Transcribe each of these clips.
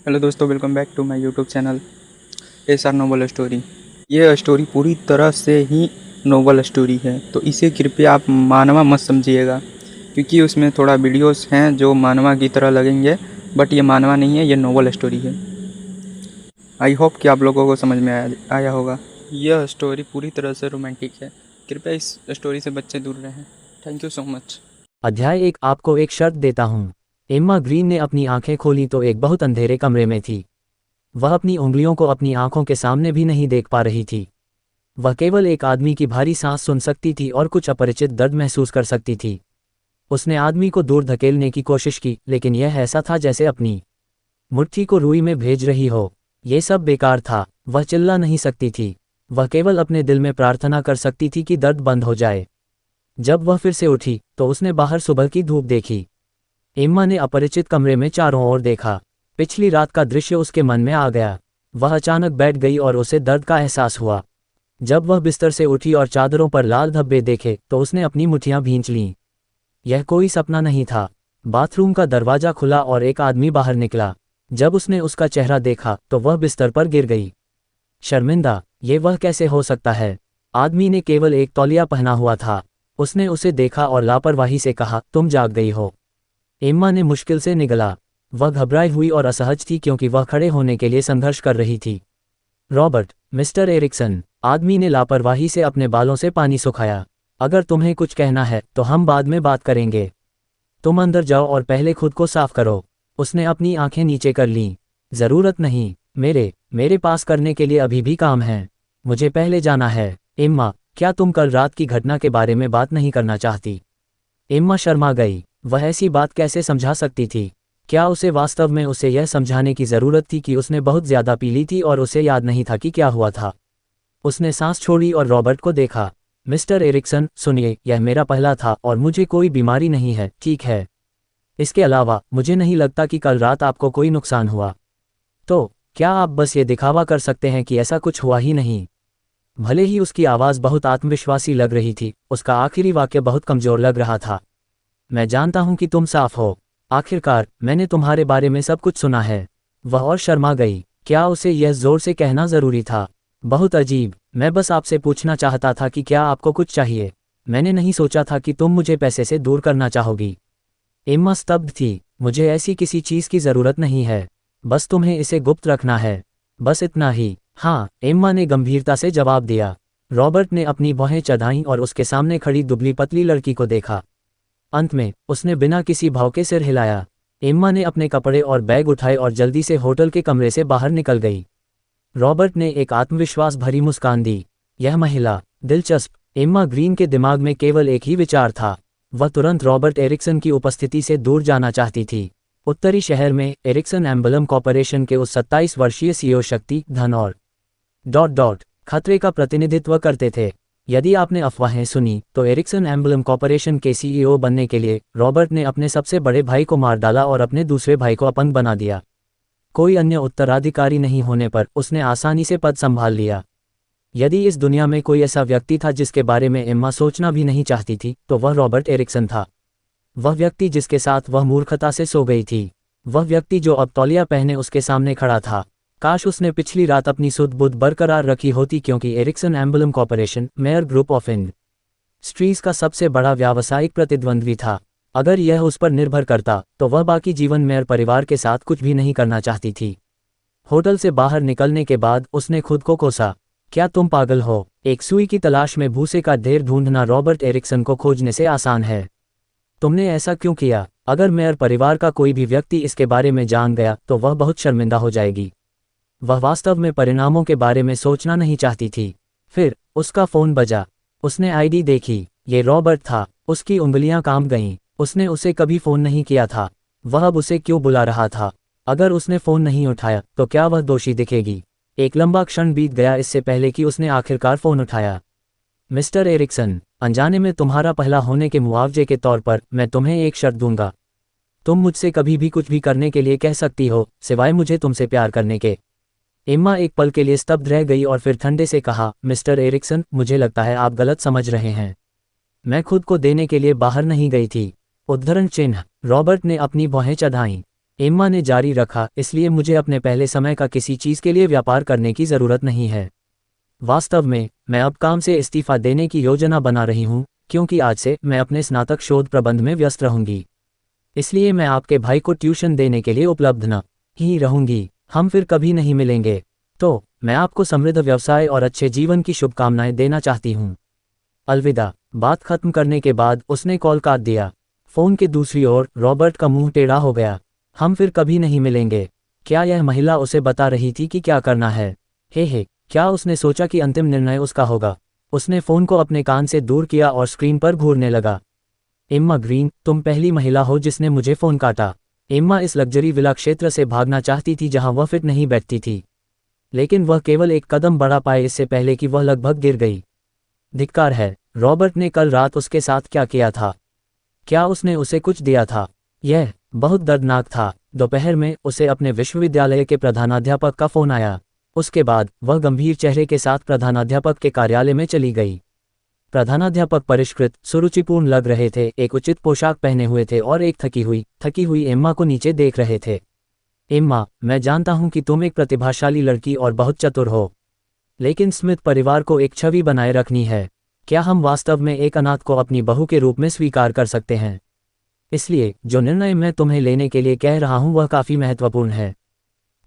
Hello दोस्तों, welcome back to my YouTube channel S R novel story. ये story पूरी तरह से ही नोवेल स्टोरी है, तो इसे कृपया आप मानवा मत समझिएगा, क्योंकि उसमें थोड़ा वीडियोस हैं जो मानवा की तरह लगेंगे, बट ये मानवा नहीं है, ये नोवेल स्टोरी है। आई होप कि आप लोगों को समझ में आया होगा। यह स्टोरी पूरी तरह से रोमांटिक है। कृपया इस स्टोरी से बच्चे दूर रहें। Thank you so much. अध्याय 1। आपको एक शर्त देता हूँ। एम्मा ग्रीन ने अपनी आंखें खोली तो एक बहुत अंधेरे कमरे में थी। वह अपनी उंगलियों को अपनी आंखों के सामने भी नहीं देख पा रही थी। वह केवल एक आदमी की भारी सांस सुन सकती थी और कुछ अपरिचित दर्द महसूस कर सकती थी। उसने आदमी को दूर धकेलने की कोशिश की, लेकिन यह ऐसा था जैसे अपनी मुट्ठी को रुई में भेज रही हो। ये सब बेकार था। वह चिल्ला नहीं सकती थी। वह केवल अपने दिल में प्रार्थना कर सकती थी कि दर्द बंद हो जाए। जब वह फिर से उठी तो उसने बाहर सुबह की धूप देखी। एम्मा ने अपरिचित कमरे में चारों ओर देखा। पिछली रात का दृश्य उसके मन में आ गया। वह अचानक बैठ गई और उसे दर्द का एहसास हुआ। जब वह बिस्तर से उठी और चादरों पर लाल धब्बे देखे तो उसने अपनी मुट्ठियां भींच लीं। यह कोई सपना नहीं था। बाथरूम का दरवाजा खुला और एक आदमी बाहर निकला। जब उसने उसका चेहरा देखा तो वह बिस्तर पर गिर गई। शर्मिंदा, ये वह कैसे हो सकता है? आदमी ने केवल एक तौलिया पहना हुआ था। उसने उसे देखा और लापरवाही से कहा, तुम जाग गई हो। एम्मा ने मुश्किल से निगला। वह घबराई हुई और असहज थी क्योंकि वह खड़े होने के लिए संघर्ष कर रही थी। रॉबर्ट, मिस्टर एरिक्सन, आदमी ने लापरवाही से अपने बालों से पानी सुखाया। अगर तुम्हें कुछ कहना है तो हम बाद में बात करेंगे। तुम अंदर जाओ और पहले खुद को साफ करो। उसने अपनी आंखें नीचे कर लीं। जरूरत नहीं, मेरे पास करने के लिए अभी भी काम है। मुझे पहले जाना है। एम्मा, क्या तुम कल रात की घटना के बारे में बात नहीं करना चाहती? एम्मा शर्मा गई। वह ऐसी बात कैसे समझा सकती थी? क्या उसे वास्तव में उसे यह समझाने की ज़रूरत थी कि उसने बहुत ज़्यादा पी ली थी और उसे याद नहीं था कि क्या हुआ था? उसने सांस छोड़ी और रॉबर्ट को देखा। मिस्टर एरिक्सन, सुनिए, यह मेरा पहला था और मुझे कोई बीमारी नहीं है, ठीक है? इसके अलावा मुझे नहीं लगता कि कल रात आपको कोई नुकसान हुआ। तो क्या आप बस ये दिखावा कर सकते हैं कि ऐसा कुछ हुआ ही नहीं? भले ही उसकी आवाज़ बहुत आत्मविश्वासी लग रही थी, उसका आखिरी वाक्य बहुत कमज़ोर लग रहा था। मैं जानता हूं कि तुम साफ हो। आखिरकार मैंने तुम्हारे बारे में सब कुछ सुना है। वह और शर्मा गई। क्या उसे यह जोर से कहना जरूरी था? बहुत अजीब। मैं बस आपसे पूछना चाहता था कि क्या आपको कुछ चाहिए। मैंने नहीं सोचा था कि तुम मुझे पैसे से दूर करना चाहोगी। एम्मा स्तब्ध थी। मुझे ऐसी किसी चीज़ की ज़रूरत नहीं है। बस तुम्हें इसे गुप्त रखना है। बस इतना ही। हाँ, एम्मा ने गंभीरता से जवाब दिया। रॉबर्ट ने अपनी भौहें चढ़ाईं और उसके सामने खड़ी दुबली पतली लड़की को देखा। अंत में उसने बिना किसी भाव के सिर हिलाया। एम्मा ने अपने कपड़े और बैग उठाए और जल्दी से होटल के कमरे से बाहर निकल गई। रॉबर्ट ने एक आत्मविश्वास भरी मुस्कान दी। यह महिला दिलचस्प। एम्मा ग्रीन के दिमाग में केवल एक ही विचार था। वह तुरंत रॉबर्ट एरिक्सन की उपस्थिति से दूर जाना चाहती थी। उत्तरी शहर में एरिक्सन एम्बलम कॉर्पोरेशन के उस 27 वर्षीय सीईओ शक्ति, धन और खतरे का प्रतिनिधित्व करते थे। यदि आपने अफवाहें सुनी तो एरिक्सन एम्बलम कॉर्पोरेशन के सीईओ बनने के लिए रॉबर्ट ने अपने सबसे बड़े भाई को मार डाला और अपने दूसरे भाई को अपंग बना दिया। कोई अन्य उत्तराधिकारी नहीं होने पर उसने आसानी से पद संभाल लिया। यदि इस दुनिया में कोई ऐसा व्यक्ति था जिसके बारे में एम्मा सोचना भी नहीं चाहती थी तो वह रॉबर्ट एरिक्सन था। वह व्यक्ति जिसके साथ वह मूर्खता से सो गई थी। वह व्यक्ति जो अब तौलिया पहने उसके सामने खड़ा था। काश उसने पिछली रात अपनी सुध बुध बरकरार रखी होती, क्योंकि Ericsson emblem corporation Mayer group of industries का सबसे बड़ा व्यावसायिक प्रतिद्वंद्वी था। अगर यह उस पर निर्भर करता तो वह बाकी जीवन मेयर परिवार के साथ कुछ भी नहीं करना चाहती थी। होटल से बाहर निकलने के बाद उसने खुद को कोसा। क्या तुम पागल हो? एक सुई की तलाश में भूसे का ढेर ढूंढना रॉबर्ट एरिक्सन को खोजने से आसान है। तुमने ऐसा क्यों किया? अगर मेयर परिवार का कोई भी व्यक्ति इसके बारे में जान गया तो वह बहुत शर्मिंदा हो जाएगी। वह वास्तव में परिणामों के बारे में सोचना नहीं चाहती थी। फिर उसका फ़ोन बजा। उसने आईडी देखी। ये रॉबर्ट था। उसकी उंगलियां कांप गईं। उसने उसे कभी फ़ोन नहीं किया था। वह अब उसे क्यों बुला रहा था? अगर उसने फ़ोन नहीं उठाया तो क्या वह दोषी दिखेगी? एक लंबा क्षण बीत गया इससे पहले कि उसने आखिरकार फ़ोन उठाया। मिस्टर एरिक्सन, अनजाने में तुम्हारा पहला होने के मुआवजे के तौर पर मैं तुम्हें एक शर्त दूंगा। तुम मुझसे कभी भी कुछ भी करने के लिए कह सकती हो, सिवाय मुझे तुमसे प्यार करने के। एम्मा एक पल के लिए स्तब्ध रह गई और फिर ठंडे से कहा, मिस्टर एरिक्सन, मुझे लगता है आप गलत समझ रहे हैं। मैं खुद को देने के लिए बाहर नहीं गई थी। उद्धरण चिन्ह। रॉबर्ट ने अपनी भौहें चढ़ाईं। एम्मा ने जारी रखा, इसलिए मुझे अपने पहले समय का किसी चीज़ के लिए व्यापार करने की ज़रूरत नहीं है। वास्तव में मैं अब काम से इस्तीफ़ा देने की योजना बना रही हूँ, क्योंकि आज से मैं अपने स्नातक शोध प्रबंध में व्यस्त रहूंगी। इसलिए मैं आपके भाई को ट्यूशन देने के लिए उपलब्ध न ही रहूंगी। हम फिर कभी नहीं मिलेंगे। तो मैं आपको समृद्ध व्यवसाय और अच्छे जीवन की शुभकामनाएं देना चाहती हूँ। अलविदा। बात खत्म करने के बाद उसने कॉल काट दिया। फोन के दूसरी ओर रॉबर्ट का मुंह टेढ़ा हो गया। हम फिर कभी नहीं मिलेंगे। क्या यह महिला उसे बता रही थी कि क्या करना है? हे, क्या उसने सोचा कि अंतिम निर्णय उसका होगा? उसने फोन को अपने कान से दूर किया और स्क्रीन पर घूरने लगा। एम्मा ग्रीन, तुम पहली महिला हो जिसने मुझे फोन काटा। एम्मा इस लग्जरी विला क्षेत्र से भागना चाहती थी जहां वह फिट नहीं बैठती थी, लेकिन वह केवल एक कदम बढ़ा पाए इससे पहले कि वह लगभग गिर गई। धिक्कार है, रॉबर्ट ने कल रात उसके साथ क्या किया था? क्या उसने उसे कुछ दिया था? यह बहुत दर्दनाक था। दोपहर में उसे अपने विश्वविद्यालय के प्रधानाध्यापक का फोन आया। उसके बाद वह गंभीर चेहरे के साथ प्रधानाध्यापक के कार्यालय में चली गई। प्रधानाध्यापक परिष्कृत, सुरुचिपूर्ण लग रहे थे, एक उचित पोशाक पहने हुए थे और एक थकी हुई एम्मा को नीचे देख रहे थे। एम्मा, मैं जानता हूं कि तुम एक प्रतिभाशाली लड़की और बहुत चतुर हो, लेकिन स्मिथ परिवार को एक छवि बनाए रखनी है। क्या हम वास्तव में एक अनाथ को अपनी बहू के रूप में स्वीकार कर सकते हैं? इसलिए जो निर्णय मैं तुम्हें लेने के लिए कह रहा हूं वह काफी महत्वपूर्ण है।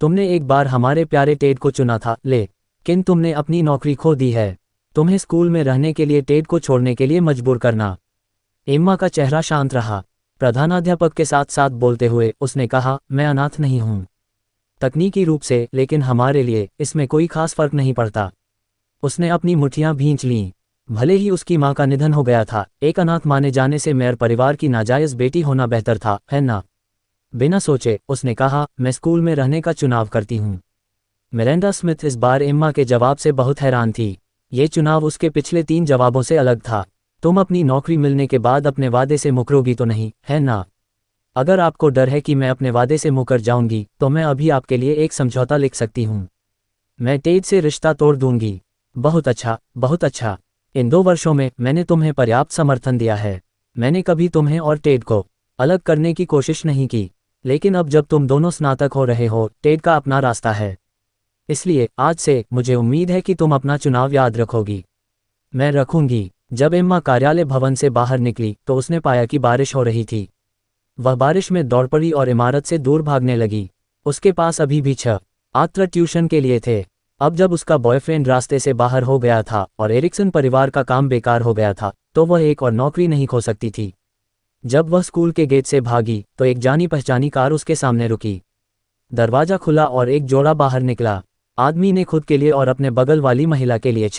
तुमने एक बार हमारे प्यारे टेड को चुना था, लेकिन तुमने अपनी नौकरी खो दी है। तुम्हें स्कूल में रहने के लिए टेड को छोड़ने के लिए मजबूर करना। एम्मा का चेहरा शांत रहा। प्रधानाध्यापक के साथ साथ बोलते हुए उसने कहा, मैं अनाथ नहीं हूं तकनीकी रूप से, लेकिन हमारे लिए इसमें कोई खास फर्क नहीं पड़ता। उसने अपनी मुट्ठियां भींच लीं। भले ही उसकी मां का निधन हो गया था, एक अनाथ माने जाने से मेयर परिवार की नाजायज बेटी होना बेहतर था, है ना? बिना सोचे उसने कहा, मैं स्कूल में रहने का चुनाव करती हूँ। मिरेंडा स्मिथ इस बार एम्मा के जवाब से बहुत हैरान थी। ये चुनाव उसके पिछले 3 जवाबों से अलग था। तुम अपनी नौकरी मिलने के बाद अपने वादे से मुकरोगी तो नहीं, है ना? अगर आपको डर है कि मैं अपने वादे से मुकर जाऊंगी, तो मैं अभी आपके लिए एक समझौता लिख सकती हूँ। मैं टेड से रिश्ता तोड़ दूंगी। बहुत अच्छा, बहुत अच्छा। इन 2 वर्षों में मैंने तुम्हें पर्याप्त समर्थन दिया है। मैंने कभी तुम्हें और टेड को अलग करने की कोशिश नहीं की, लेकिन अब जब तुम दोनों स्नातक हो रहे हो, टेड का अपना रास्ता है। इसलिए आज से मुझे उम्मीद है कि तुम अपना चुनाव याद रखोगी। मैं रखूंगी। जब एम्मा कार्यालय भवन से बाहर निकली तो उसने पाया कि बारिश हो रही थी। वह बारिश में दौड़ पड़ी और इमारत से दूर भागने लगी। उसके पास अभी भी 6 छात्र ट्यूशन के लिए थे। अब जब उसका बॉयफ्रेंड रास्ते से बाहर हो गया था और एरिक्सन परिवार का काम बेकार हो गया था, तो वह एक और नौकरी नहीं खो सकती थी। जब वह स्कूल के गेट से भागी तो एक जानी पहचानी कार उसके सामने रुकी। दरवाजा खुला और एक जोड़ा बाहर निकला। आदमी ने खुद के लिए और अपने बगल वाली महिला के लिए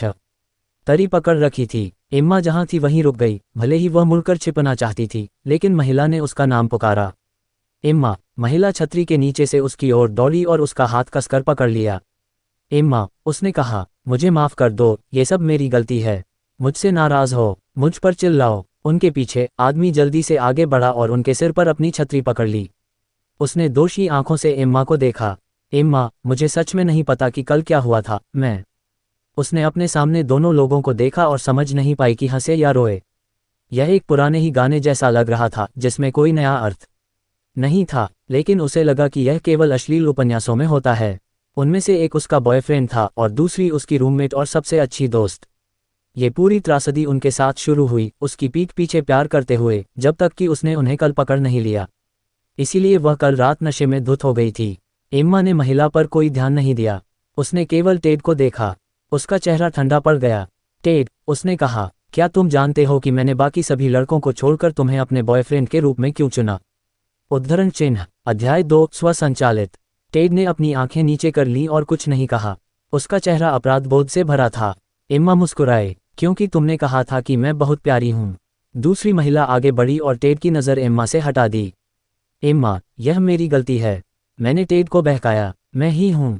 तरी पकड़ रखी थी। एम्मा जहां थी वहीं रुक गई। भले ही वह मुड़कर छिपना चाहती थी, लेकिन महिला ने उसका नाम पुकारा। एम्मा। महिला छतरी के नीचे से उसकी ओर दौड़ी और उसका हाथ कसकर पकड़ लिया। एम्मा, उसने कहा, मुझे माफ कर दो, ये सब मेरी गलती है। मुझसे नाराज हो, मुझ पर चिल्लाओ। उनके पीछे आदमी जल्दी से आगे बढ़ा और उनके सिर पर अपनी छतरी पकड़ ली। उसने दोषी आंखों से एम्मा को देखा। एम्मा, मुझे सच में नहीं पता कि कल क्या हुआ था। उसने अपने सामने दोनों लोगों को देखा और समझ नहीं पाई कि हंसे या रोए। यह एक पुराने ही गाने जैसा लग रहा था जिसमें कोई नया अर्थ नहीं था, लेकिन उसे लगा कि यह केवल अश्लील उपन्यासों में होता है। उनमें से एक उसका बॉयफ्रेंड था और दूसरी उसकी रूममेट और सबसे अच्छी दोस्त। ये पूरी त्रासदी उनके साथ शुरू हुई, उसकी पीठ पीछे प्यार करते हुए, जब तक कि उसने उन्हें कल पकड़ नहीं लिया। इसीलिए वह कल रात नशे में धुत हो गई थी। एम्मा ने महिला पर कोई ध्यान नहीं दिया। उसने केवल टेड को देखा। उसका चेहरा ठंडा पड़ गया। टेड, उसने कहा, क्या तुम जानते हो कि मैंने बाकी सभी लड़कों को छोड़कर तुम्हें अपने बॉयफ्रेंड के रूप में क्यों चुना? उद्धरण चिन्ह। अध्याय 2 स्वसंचालित। टेड ने अपनी आंखें नीचे कर लीं और कुछ नहीं कहा। उसका चेहरा अपराध बोध से भरा था। एम्मा मुस्कुराए, क्योंकि तुमने कहा था कि मैं बहुत प्यारी हूं। दूसरी महिला आगे बढ़ी और टेड की नज़र एम्मा से हटा दी। एम्मा, यह मेरी गलती है। मैंने टेड को बहकाया। मैं ही हूँ।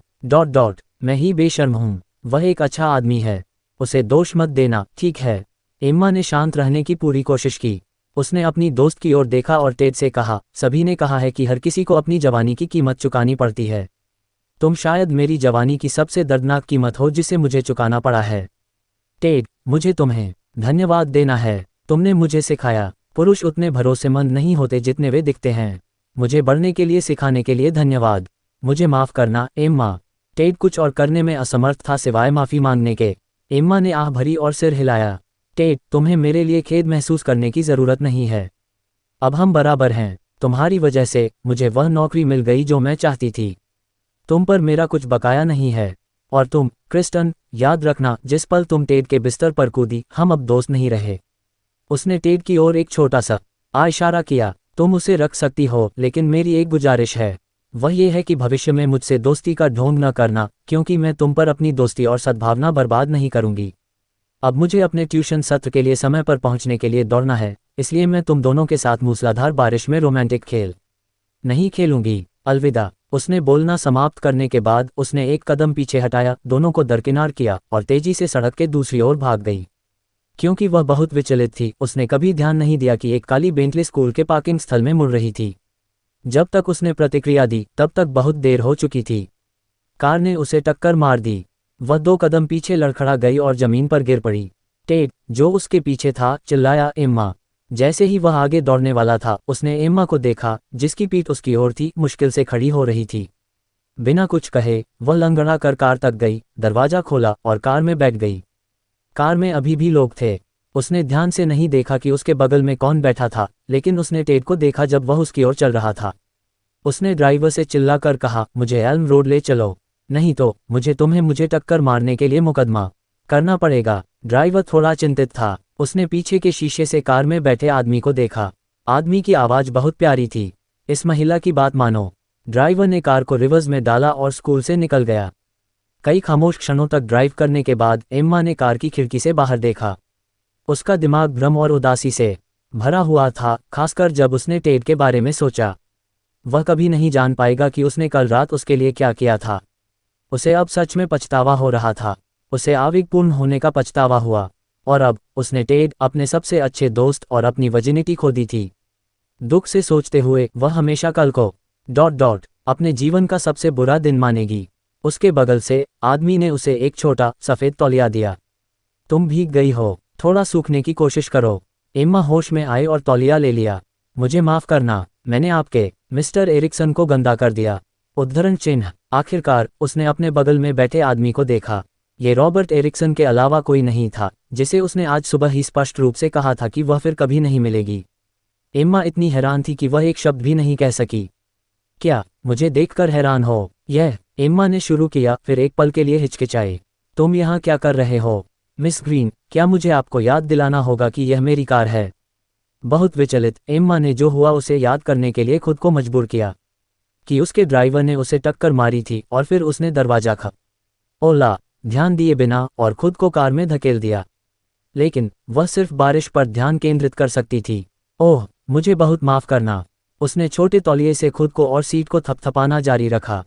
मैं ही बेशर्म हूँ। वह एक अच्छा आदमी है। उसे दोष मत देना, ठीक है? एम्मा ने शांत रहने की पूरी कोशिश की। उसने अपनी दोस्त की ओर देखा और टेड से कहा, सभी ने कहा है कि हर किसी को अपनी जवानी की कीमत चुकानी पड़ती है। तुम शायद मेरी जवानी की सबसे दर्दनाक कीमत हो जिसे मुझे चुकाना पड़ा है। टेड, मुझे तुम्हें धन्यवाद देना है। तुमने मुझे सिखाया, पुरुष उतने भरोसेमंद नहीं होते जितने वे दिखते हैं। मुझे बढ़ने के लिए सिखाने के लिए धन्यवाद। मुझे माफ़ करना एम्मा। टेड कुछ और करने में असमर्थ था सिवाय माफ़ी मांगने के। एम्मा ने आह भरी और सिर हिलाया। टेड, तुम्हें मेरे लिए खेद महसूस करने की ज़रूरत नहीं है। अब हम बराबर हैं। तुम्हारी वजह से मुझे वह नौकरी मिल गई जो मैं चाहती थी। तुम पर मेरा कुछ बकाया नहीं है। और तुम, क्रिस्टन, याद रखना जिस पल तुम टेड के बिस्तर पर कूदी, हम अब दोस्त नहीं रहे। उसने टेड की ओर एक छोटा सा इशारा किया। तुम उसे रख सकती हो, लेकिन मेरी एक गुजारिश है। वह ये है कि भविष्य में मुझसे दोस्ती का ढोंग न करना, क्योंकि मैं तुम पर अपनी दोस्ती और सद्भावना बर्बाद नहीं करूंगी। अब मुझे अपने ट्यूशन सत्र के लिए समय पर पहुंचने के लिए दौड़ना है, इसलिए मैं तुम दोनों के साथ मूसलाधार बारिश में रोमांटिक खेल नहीं खेलूंगी। अलविदा। उसने बोलना समाप्त करने के बाद उसने एक कदम पीछे हटाया, दोनों को दरकिनार किया और तेजी से सड़क के दूसरी ओर भाग गई। क्योंकि वह बहुत विचलित थी, उसने कभी ध्यान नहीं दिया कि एक काली बेंटली स्कूल के पार्किंग स्थल में मुड़ रही थी। जब तक उसने प्रतिक्रिया दी तब तक बहुत देर हो चुकी थी। कार ने उसे टक्कर मार दी। वह 2 कदम पीछे लड़खड़ा गई और जमीन पर गिर पड़ी। टेड, जो उसके पीछे था, चिल्लाया एम्मा। जैसे ही वह आगे दौड़ने वाला था, उसने एम्मा को देखा, जिसकी पीठ उसकी ओर थी, मुश्किल से खड़ी हो रही थी। बिना कुछ कहे वह लंगड़ा कर कार तक गई, दरवाजा खोला और कार में बैठ गई। कार में अभी भी लोग थे। उसने ध्यान से नहीं देखा कि उसके बगल में कौन बैठा था, लेकिन उसने टेड को देखा जब वह उसकी ओर चल रहा था। उसने ड्राइवर से चिल्लाकर कहा, मुझे एल्म रोड ले चलो, नहीं तो मुझे टक्कर मारने के लिए मुकदमा करना पड़ेगा। ड्राइवर थोड़ा चिंतित था। उसने पीछे के शीशे से कार में बैठे आदमी को देखा। आदमी की आवाज़ बहुत प्यारी थी। इस महिला की बात मानो। ड्राइवर ने कार को रिवर्स में डाला और स्कूल से निकल गया। कई खामोश क्षणों तक ड्राइव करने के बाद एम्मा ने कार की खिड़की से बाहर देखा। उसका दिमाग भ्रम और उदासी से भरा हुआ था, खासकर जब उसने टेड के बारे में सोचा। वह कभी नहीं जान पाएगा कि उसने कल रात उसके लिए क्या किया था। उसे अब सच में पछतावा हो रहा था। उसे आवेगपूर्ण होने का पछतावा हुआ। और अब उसने टेड, अपने सबसे अच्छे दोस्त और अपनी वर्जिनिटी खो दी थी। दुख से सोचते हुए वह हमेशा कल को अपने जीवन का सबसे बुरा दिन मानेगी। उसके बगल से आदमी ने उसे एक छोटा सफ़ेद तौलिया दिया। तुम भीग गई हो, थोड़ा सूखने की कोशिश करो। एम्मा होश में आए और तौलिया ले लिया। मुझे माफ़ करना, मैंने आपके मिस्टर एरिक्सन को गंदा कर दिया। उद्धरण चिन्ह। आखिरकार उसने अपने बगल में बैठे आदमी को देखा। ये रॉबर्ट एरिक्सन के अलावा कोई नहीं था, जिसे उसने आज सुबह ही स्पष्ट रूप से कहा था कि वह फिर कभी नहीं मिलेगी। एम्मा इतनी हैरान थी कि वह एक शब्द भी नहीं कह सकी। क्या मुझे देखकर हैरान हो? यह एम्मा ने शुरू किया, फिर एक पल के लिए हिचकिचाई। तुम यहाँ क्या कर रहे हो मिस ग्रीन? क्या मुझे आपको याद दिलाना होगा कि यह मेरी कार है? बहुत विचलित, एम्मा ने जो हुआ उसे याद करने के लिए खुद को मजबूर किया कि उसके ड्राइवर ने उसे टक्कर मारी थी और फिर उसने दरवाजा खोला, ध्यान दिए बिना, और खुद को कार में धकेल दिया। लेकिन वह सिर्फ बारिश पर ध्यान केंद्रित कर सकती थी। ओह, मुझे बहुत माफ़ करना। उसने छोटे तौलिए से खुद को और सीट को थपथपाना जारी रखा।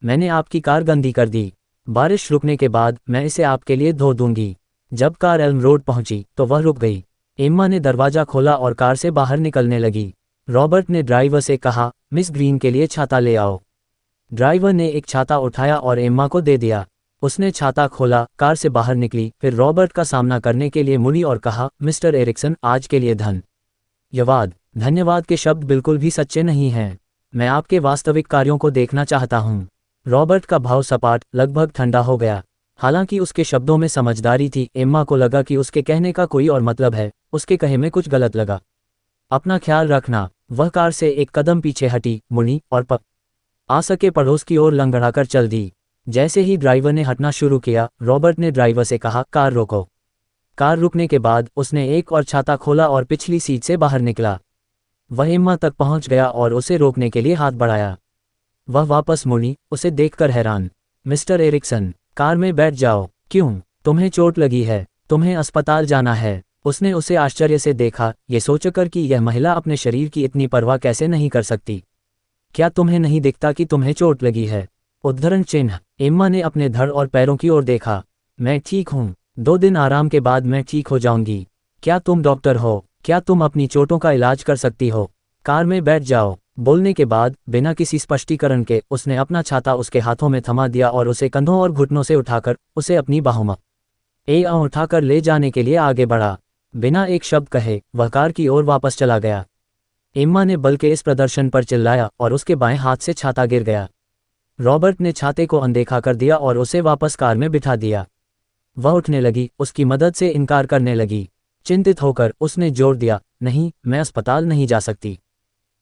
मैंने आपकी कार गंदी कर दी। बारिश रुकने के बाद मैं इसे आपके लिए धो दूंगी। जब कार एल्म रोड पहुंची तो वह रुक गई। एम्मा ने दरवाजा खोला और कार से बाहर निकलने लगी। रॉबर्ट ने ड्राइवर से कहा, मिस ग्रीन के लिए छाता ले आओ। ड्राइवर ने एक छाता उठाया और एम्मा को दे दिया। उसने छाता खोला, कार से बाहर निकली, फिर रॉबर्ट का सामना करने के लिए मुड़ी और कहा, मिस्टर एरिक्सन, आज के लिए धन्यवाद के शब्द बिल्कुल भी सच्चे नहीं हैं। मैं आपके वास्तविक कार्यों को देखना चाहता हूँ। रॉबर्ट का भाव सपाट, लगभग ठंडा हो गया। हालांकि उसके शब्दों में समझदारी थी, एम्मा को लगा कि उसके कहने का कोई और मतलब है। उसके कहे में कुछ गलत लगा। अपना ख्याल रखना। वह कार से एक कदम पीछे हटी, मुड़ी और आ सके पड़ोस की ओर लंगड़ाकर चल दी। जैसे ही ड्राइवर ने हटना शुरू किया, रॉबर्ट ने ड्राइवर से कहा, कार रोको। कार रुकने के बाद उसने एक और छाता खोला और पिछली सीट से बाहर निकला। वह एम्मा तक पहुंच गया और उसे रोकने के लिए हाथ बढ़ाया। वह वापस मुड़ी, उसे देखकर हैरान। मिस्टर एरिक्सन, कार में बैठ जाओ। क्यों? तुम्हें चोट लगी है? तुम्हें अस्पताल जाना है? उसने उसे आश्चर्य से देखा, ये सोचकर कि यह महिला अपने शरीर की इतनी परवाह कैसे नहीं कर सकती। क्या तुम्हें नहीं दिखता कि तुम्हें चोट लगी है? उद्धरण चिन्ह। एम्मा ने अपने धड़ और पैरों की ओर देखा। मैं ठीक हूँ। 2 दिन आराम के बाद मैं ठीक हो जाऊंगी। क्या तुम डॉक्टर हो? क्या तुम अपनी चोटों का इलाज कर सकती हो? कार में बैठ जाओ। बोलने के बाद बिना किसी स्पष्टीकरण के उसने अपना छाता उसके हाथों में थमा दिया और उसे कंधों और घुटनों से उठाकर उसे अपनी बाहों में उठाकर ले जाने के लिए आगे बढ़ा। बिना एक शब्द कहे वह कार की ओर वापस चला गया। एम्मा ने बल के इस प्रदर्शन पर चिल्लाया और उसके बाएं हाथ से छाता गिर गया। रॉबर्ट ने छाते को अनदेखा कर दिया और उसे वापस कार में बिठा दिया। वह उठने लगी, उसकी मदद से इनकार करने लगी। चिंतित होकर उसने जोर दिया, नहीं, मैं अस्पताल नहीं जा सकती।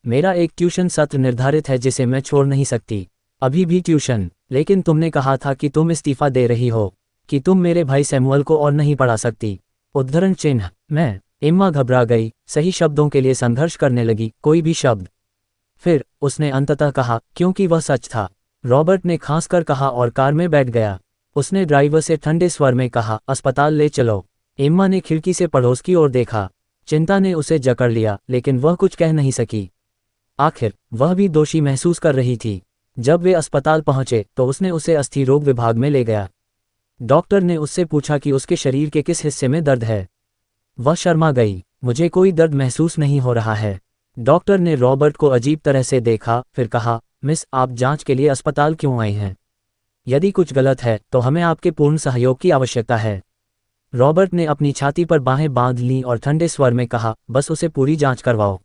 मेरा एक ट्यूशन सत्र निर्धारित है जिसे मैं छोड़ नहीं सकती। अभी भी ट्यूशन? लेकिन तुमने कहा था कि तुम इस्तीफा दे रही हो, कि तुम मेरे भाई सैमुअल को और नहीं पढ़ा सकती। उद्धरण चिन्ह मैं। एम्मा घबरा गई, सही शब्दों के लिए संघर्ष करने लगी, कोई भी शब्द। फिर उसने अंततः कहा, क्योंकि वह सच था। रॉबर्ट ने खांसकर कहा और कार में बैठ गया। उसने ड्राइवर से ठंडे स्वर में कहा, अस्पताल ले चलो। एम्मा ने खिड़की से पड़ोस की ओर देखा। चिंता ने उसे जकड़ लिया, लेकिन वह कुछ कह नहीं सकी। आखिर वह भी दोषी महसूस कर रही थी। जब वे अस्पताल पहुंचे तो उसने उसे अस्थि रोग विभाग में ले गया। डॉक्टर ने उससे पूछा कि उसके शरीर के किस हिस्से में दर्द है। वह शर्मा गई, मुझे कोई दर्द महसूस नहीं हो रहा है। डॉक्टर ने रॉबर्ट को अजीब तरह से देखा, फिर कहा, मिस, आप जांच के लिए अस्पताल क्यों आए हैं? यदि कुछ गलत है तो हमें आपके पूर्ण सहयोग की आवश्यकता है। रॉबर्ट ने अपनी छाती पर बाहें बांध लीं और ठंडे स्वर में कहा, बस उसे पूरी जांच करवाओ।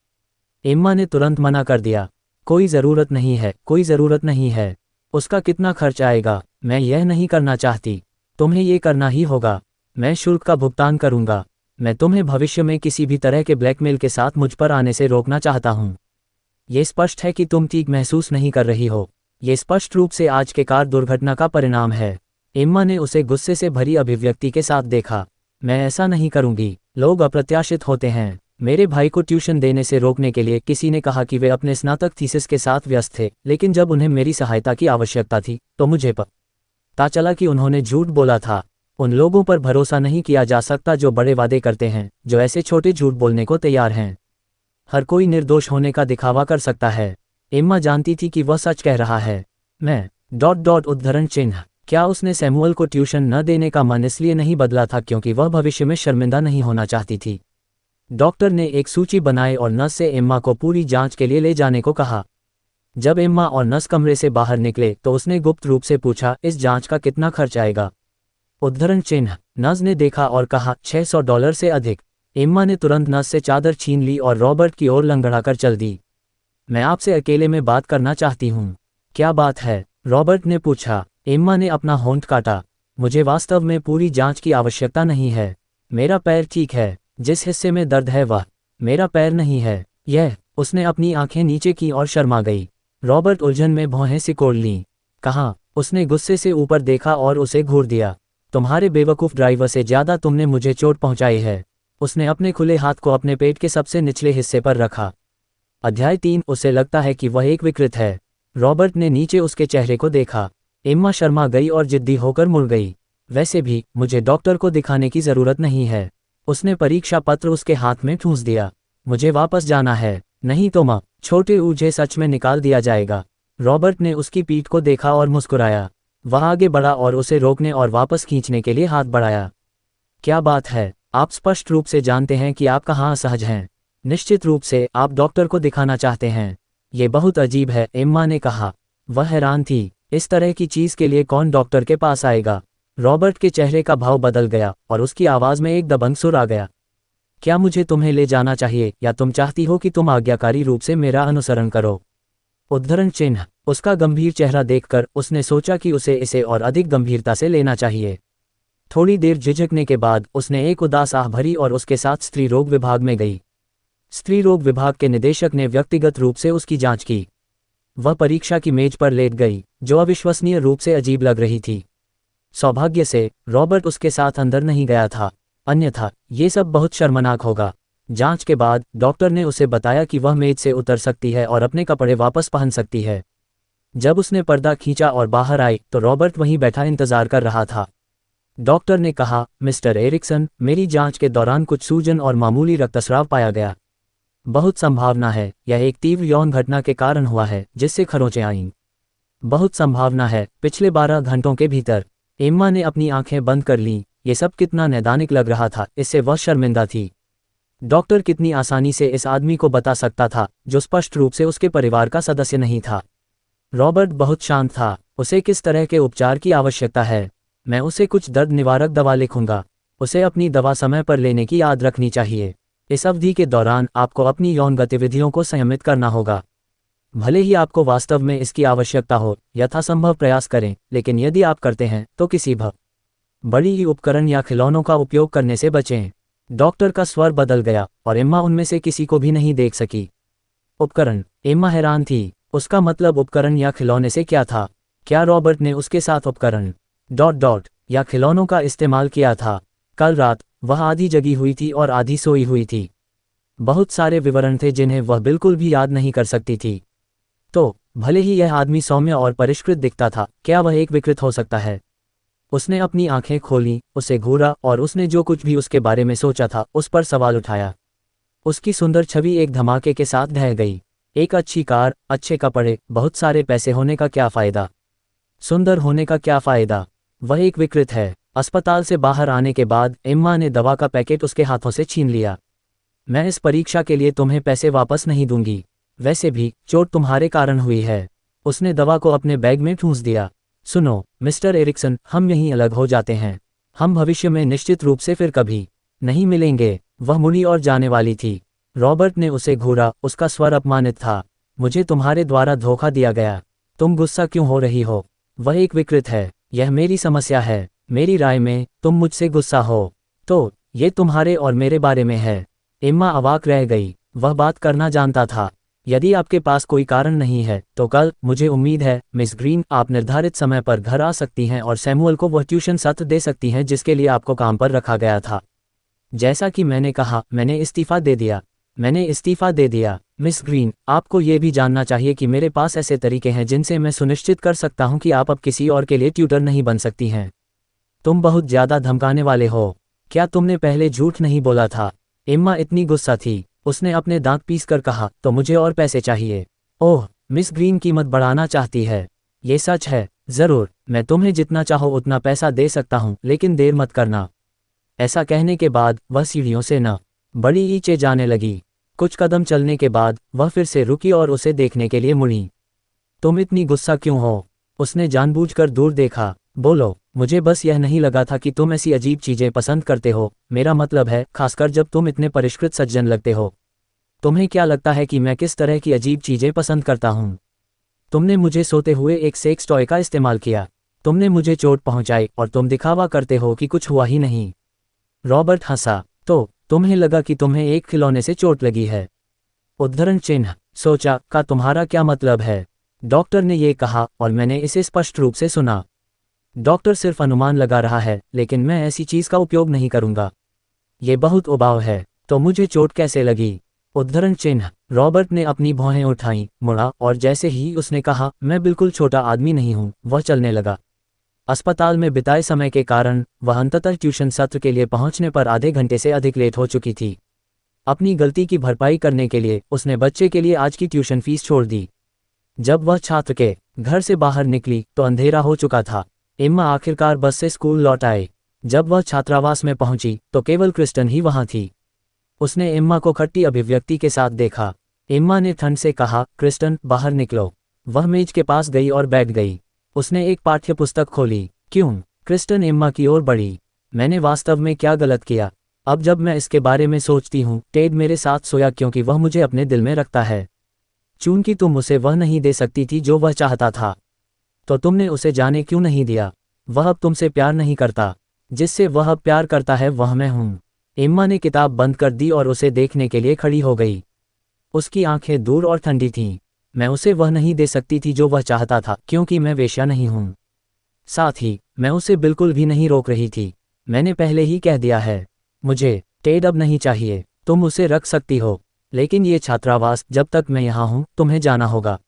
एम्मा ने तुरंत मना कर दिया, कोई ज़रूरत नहीं है, कोई ज़रूरत नहीं है। उसका कितना खर्च आएगा? मैं यह नहीं करना चाहती। तुम्हें ये करना ही होगा। मैं शुल्क का भुगतान करूंगा। मैं तुम्हें भविष्य में किसी भी तरह के ब्लैकमेल के साथ मुझ पर आने से रोकना चाहता हूं। ये स्पष्ट है कि तुम ठीक महसूस नहीं कर रही हो। ये स्पष्ट रूप से आज के कार दुर्घटना का परिणाम है। एम्मा ने उसे गुस्से से भरी अभिव्यक्ति के साथ देखा। मैं ऐसा नहीं करूंगी। लोग अप्रत्याशित होते हैं। मेरे भाई को ट्यूशन देने से रोकने के लिए किसी ने कहा कि वे अपने स्नातक थीसिस के साथ व्यस्त थे, लेकिन जब उन्हें मेरी सहायता की आवश्यकता थी तो मुझे पता चला कि उन्होंने झूठ बोला था। उन लोगों पर भरोसा नहीं किया जा सकता जो बड़े वादे करते हैं, जो ऐसे छोटे झूठ बोलने को तैयार हैं। हर कोई निर्दोष होने का दिखावा कर सकता है। एम्मा जानती थी कि वह सच कह रहा है। मैं उद्धरण चिन्ह क्या उसने सैमुअल को ट्यूशन न देने का मन इसलिए नहीं बदला था क्योंकि वह भविष्य में शर्मिंदा नहीं होना चाहती थी? डॉक्टर ने एक सूची बनाई और नर्स से एम्मा को पूरी जांच के लिए ले जाने को कहा। जब एम्मा और नर्स कमरे से बाहर निकले तो उसने गुप्त रूप से पूछा, इस जांच का कितना खर्च आएगा? उद्धरण चिन्ह नर्स ने देखा और कहा, $600 से अधिक। एम्मा ने तुरंत नर्स से चादर छीन ली और रॉबर्ट की ओर लंगड़ाकर चल दी। मैं आपसे अकेले में बात करना चाहती हूँ। क्या बात है? रॉबर्ट ने पूछा। एम्मा ने अपना होंठ काटा। मुझे वास्तव में पूरी जांच की आवश्यकता नहीं है। मेरा पैर ठीक है। जिस हिस्से में दर्द है वह मेरा पैर नहीं है। यह। उसने अपनी आंखें नीचे की और शर्मा गई। रॉबर्ट उलझन में भौहें सिकोड़ लीं। कहाँ? उसने गुस्से से ऊपर देखा और उसे घूर दिया। तुम्हारे बेवकूफ़ ड्राइवर से ज़्यादा तुमने मुझे चोट पहुंचाई है। उसने अपने खुले हाथ को अपने पेट के सबसे निचले हिस्से पर रखा। अध्याय 3। उसे लगता है कि वह एक विकृत है। रॉबर्ट ने नीचे उसके चेहरे को देखा। एम्मा शर्मा गई और जिद्दी होकर मुड़ गई। वैसे भी मुझे डॉक्टर को दिखाने की ज़रूरत नहीं है। उसने परीक्षा पत्र उसके हाथ में ठूंस दिया। मुझे वापस जाना है, नहीं तो छोटे ऊझे सच में निकाल दिया जाएगा। रॉबर्ट ने उसकी पीठ को देखा और मुस्कुराया। वह आगे बढ़ा और उसे रोकने और वापस खींचने के लिए हाथ बढ़ाया। क्या बात है? आप स्पष्ट रूप से जानते हैं कि आप कहाँ असहज हैं। निश्चित रूप से आप डॉक्टर को दिखाना चाहते हैं। ये बहुत अजीब है, एम्मा ने कहा। वह हैरान थी। इस तरह की चीज़ के लिए कौन डॉक्टर के पास आएगा? रॉबर्ट के चेहरे का भाव बदल गया और उसकी आवाज़ में एक दबंग सुर आ गया। क्या मुझे तुम्हें ले जाना चाहिए या तुम चाहती हो कि तुम आज्ञाकारी रूप से मेरा अनुसरण करो? उद्धरण चिन्ह उसका गंभीर चेहरा देखकर उसने सोचा कि उसे इसे और अधिक गंभीरता से लेना चाहिए। थोड़ी देर झिझकने के बाद उसने एक उदास आह भरी और उसके साथ स्त्री रोग विभाग में गई। स्त्री रोग विभाग के निदेशक ने व्यक्तिगत रूप से उसकी जांच की। वह परीक्षा की मेज पर लेट गई, जो अविश्वसनीय रूप से अजीब लग रही थी। सौभाग्य से रॉबर्ट उसके साथ अंदर नहीं गया था, अन्यथा ये सब बहुत शर्मनाक होगा। जांच के बाद डॉक्टर ने उसे बताया कि वह मेज से उतर सकती है और अपने कपड़े वापस पहन सकती है। जब उसने पर्दा खींचा और बाहर आई तो रॉबर्ट वहीं बैठा इंतजार कर रहा था। डॉक्टर ने कहा, मिस्टर एरिक्सन, मेरी जांच के दौरान कुछ सूजन और मामूली रक्तस्राव पाया गया। बहुत संभावना है यह एक तीव्र यौन घटना के कारण हुआ है जिससे खरोंचें आईं। बहुत संभावना है पिछले 12 घंटों के भीतर। एम्मा ने अपनी आंखें बंद कर लीं। ये सब कितना नैदानिक लग रहा था, इससे वह शर्मिंदा थी। डॉक्टर कितनी आसानी से इस आदमी को बता सकता था जो स्पष्ट रूप से उसके परिवार का सदस्य नहीं था। रॉबर्ट बहुत शांत था। उसे किस तरह के उपचार की आवश्यकता है? मैं उसे कुछ दर्द निवारक दवा लिखूंगा। उसे अपनी दवा समय पर लेने की याद रखनी चाहिए। इस अवधि के दौरान आपको अपनी यौन गतिविधियों को संयमित करना होगा। भले ही आपको वास्तव में इसकी आवश्यकता हो, यथासंभव प्रयास करें, लेकिन यदि आप करते हैं तो किसी बड़ी उपकरण या खिलौनों का उपयोग करने से बचें। डॉक्टर का स्वर बदल गया और एम्मा उनमें से किसी को भी नहीं देख सकी। उपकरण? एम्मा हैरान थी। उसका मतलब उपकरण या खिलौने से क्या था? क्या रॉबर्ट ने उसके साथ उपकरण या खिलौनों का इस्तेमाल किया था? कल रात वह आधी जगी हुई थी और आधी सोई हुई थी। बहुत सारे विवरण थे जिन्हें वह बिल्कुल भी याद नहीं कर सकती थी। तो भले ही यह आदमी सौम्य और परिष्कृत दिखता था, क्या वह एक विकृत हो सकता है? उसने अपनी आंखें खोलीं, उसे घूरा और उसने जो कुछ भी उसके बारे में सोचा था उस पर सवाल उठाया। उसकी सुंदर छवि एक धमाके के साथ ढह गई। एक अच्छी कार, अच्छे कपड़े, बहुत सारे पैसे होने का क्या फ़ायदा? सुंदर होने का क्या फ़ायदा? वह एक विकृत है। अस्पताल से बाहर आने के बाद एम्मा ने दवा का पैकेट उसके हाथों से छीन लिया। मैं इस परीक्षा के लिए तुम्हें पैसे वापस नहीं दूंगी। वैसे भी चोट तुम्हारे कारण हुई है। उसने दवा को अपने बैग में ठूंस दिया। सुनो मिस्टर एरिक्सन, हम यहीं अलग हो जाते हैं। हम भविष्य में निश्चित रूप से फिर कभी नहीं मिलेंगे। वह मुड़ी और जाने वाली थी। रॉबर्ट ने उसे घूरा, उसका स्वर अपमानित था। मुझे तुम्हारे द्वारा धोखा दिया गया। तुम गुस्सा क्यों हो रही हो? वह एक विकृत है। यह मेरी समस्या है। मेरी राय में तुम मुझसे गुस्सा हो तो ये तुम्हारे और मेरे बारे में है। एम्मा अवाक रह गई। वह बात करना जानता था। यदि आपके पास कोई कारण नहीं है तो कल, मुझे उम्मीद है मिस ग्रीन, आप निर्धारित समय पर घर आ सकती हैं और सैमुअल को वह ट्यूशन सत्र दे सकती हैं जिसके लिए आपको काम पर रखा गया था। जैसा कि मैंने कहा, मैंने इस्तीफा दे दिया। मिस ग्रीन, आपको ये भी जानना चाहिए कि मेरे पास ऐसे तरीके हैं जिनसे मैं सुनिश्चित कर सकता हूं कि आप अब किसी और के लिए ट्यूटर नहीं बन सकती हैं। तुम बहुत ज़्यादा धमकाने वाले हो। क्या तुमने पहले झूठ नहीं बोला था? एम्मा इतनी गुस्सा थी। उसने अपने दांत पीस कर कहा, तो मुझे और पैसे चाहिए। ओह, मिस ग्रीन कीमत बढ़ाना चाहती है। ये सच है। ज़रूर, मैं तुम्हें जितना चाहो उतना पैसा दे सकता हूँ, लेकिन देर मत करना। ऐसा कहने के बाद वह सीढ़ियों से न बड़ी नीचे जाने लगी। कुछ कदम चलने के बाद वह फिर से रुकी और उसे देखने के लिए मुड़ी। तुम इतनी गुस्सा क्यों हो? उसने जानबूझकर दूर देखा। बोलो, मुझे बस यह नहीं लगा था कि तुम ऐसी अजीब चीज़ें पसंद करते हो। मेरा मतलब है, खासकर जब तुम इतने परिष्कृत सज्जन लगते हो। तुम्हें क्या लगता है कि मैं किस तरह की अजीब चीज़ें पसंद करता हूँ? तुमने मुझे सोते हुए एक सेक्स टॉय का इस्तेमाल किया। तुमने मुझे चोट पहुंचाई और तुम दिखावा करते हो कि कुछ हुआ ही नहीं। रॉबर्ट हंसा। तो तुम्हें लगा कि तुम्हें एक खिलौने से चोट लगी है? उद्धरण चिन्ह। सोचा, का तुम्हारा क्या मतलब है? डॉक्टर ने ये कहा और मैंने इसे स्पष्ट रूप से सुना। डॉक्टर सिर्फ अनुमान लगा रहा है, लेकिन मैं ऐसी चीज़ का उपयोग नहीं करूंगा। ये बहुत उबाऊ है। तो मुझे चोट कैसे लगी? उद्धरण चिन्ह। रॉबर्ट ने अपनी भौहें उठाईं, मुड़ा और जैसे ही उसने कहा, मैं बिल्कुल छोटा आदमी नहीं हूं, वह चलने लगा। अस्पताल में बिताए समय के कारण वह अंततः ट्यूशन सत्र के लिए पहुंचने पर आधे घंटे से अधिक लेट हो चुकी थी। अपनी गलती की भरपाई करने के लिए उसने बच्चे के लिए आज की ट्यूशन फीस छोड़ दी। जब वह छात्र के घर से बाहर निकली तो अंधेरा हो चुका था। एम्मा आखिरकार बस से स्कूल लौट आए। जब वह छात्रावास में पहुंची तो केवल क्रिस्टन ही वहां थी। उसने एम्मा को खट्टी अभिव्यक्ति के साथ देखा। एम्मा ने ठंड से कहा, क्रिस्टन, बाहर निकलो। वह मेज के पास गई और बैठ गई। उसने एक पाठ्य पुस्तक खोली। क्यों? क्रिस्टन एम्मा की ओर बढ़ी। मैंने वास्तव में क्या गलत किया? अब जब मैं इसके बारे में सोचती हूँ, टेड मेरे साथ सोया क्योंकि वह मुझे अपने दिल में रखता है। चूंकि तुम उसे वह नहीं दे सकती थी जो वह चाहता था, तो तुमने उसे जाने क्यों नहीं दिया? वह अब तुमसे प्यार नहीं करता। जिससे वह अब प्यार करता है वह मैं हूँ। एम्मा ने किताब बंद कर दी और उसे देखने के लिए खड़ी हो गई। उसकी आंखें दूर और ठंडी थीं। मैं उसे वह नहीं दे सकती थी जो वह चाहता था, क्योंकि मैं वेश्या नहीं हूँ। साथ ही मैं उसे बिल्कुल भी नहीं रोक रही थी। मैंने पहले ही कह दिया है, मुझे टेड अब नहीं चाहिए। तुम उसे रख सकती हो, लेकिन ये छात्रावास, जब तक मैं यहाँ हूँ, तुम्हें जाना होगा।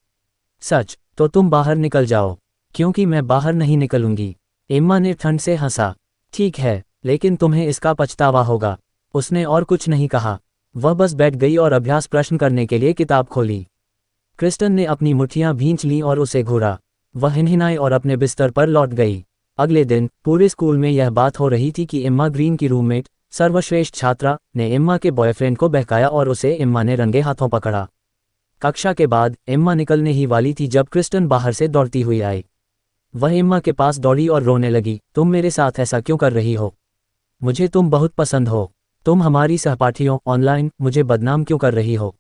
सच? तो तुम बाहर निकल जाओ। क्योंकि मैं बाहर नहीं निकलूंगी। एम्मा ने ठंड से हंसा। ठीक है, लेकिन तुम्हें इसका पछतावा होगा। उसने और कुछ नहीं कहा। वह बस बैठ गई और अभ्यास प्रश्न करने के लिए किताब खोली। क्रिस्टन ने अपनी मुट्ठियां भींच लीं और उसे घूरा। वह हिनहिनाई और अपने बिस्तर पर लौट गई। अगले दिन पूरे स्कूल में यह बात हो रही थी कि एम्मा ग्रीन की रूममेट, सर्वश्रेष्ठ छात्रा, ने एम्मा के बॉयफ्रेंड को बहकाया और उसे एम्मा ने रंगे हाथों पकड़ा। कक्षा के बाद एम्मा निकलने ही वाली थी जब क्रिस्टन बाहर से दौड़ती हुई आई। वह एम्मा के पास दौड़ी और रोने लगी। तुम मेरे साथ ऐसा क्यों कर रही हो? मुझे तुम बहुत पसंद हो। तुम हमारी सहपाठियों ऑनलाइन मुझे बदनाम क्यों कर रही हो?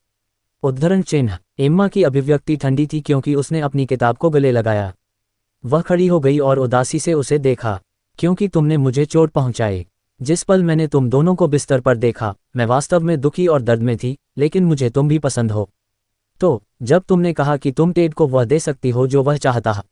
उद्धरण चिन्ह। एम्मा की अभिव्यक्ति ठंडी थी क्योंकि उसने अपनी किताब को गले लगाया। वह खड़ी हो गई और उदासी से उसे देखा। क्योंकि तुमने मुझे चोट पहुंचाई। जिस पल मैंने तुम दोनों को बिस्तर पर देखा, मैं वास्तव में दुखी और दर्द में थी, लेकिन मुझे तुम भी पसंद हो। तो जब तुमने कहा कि तुम टेड को वह दे सकती हो जो वह चाहता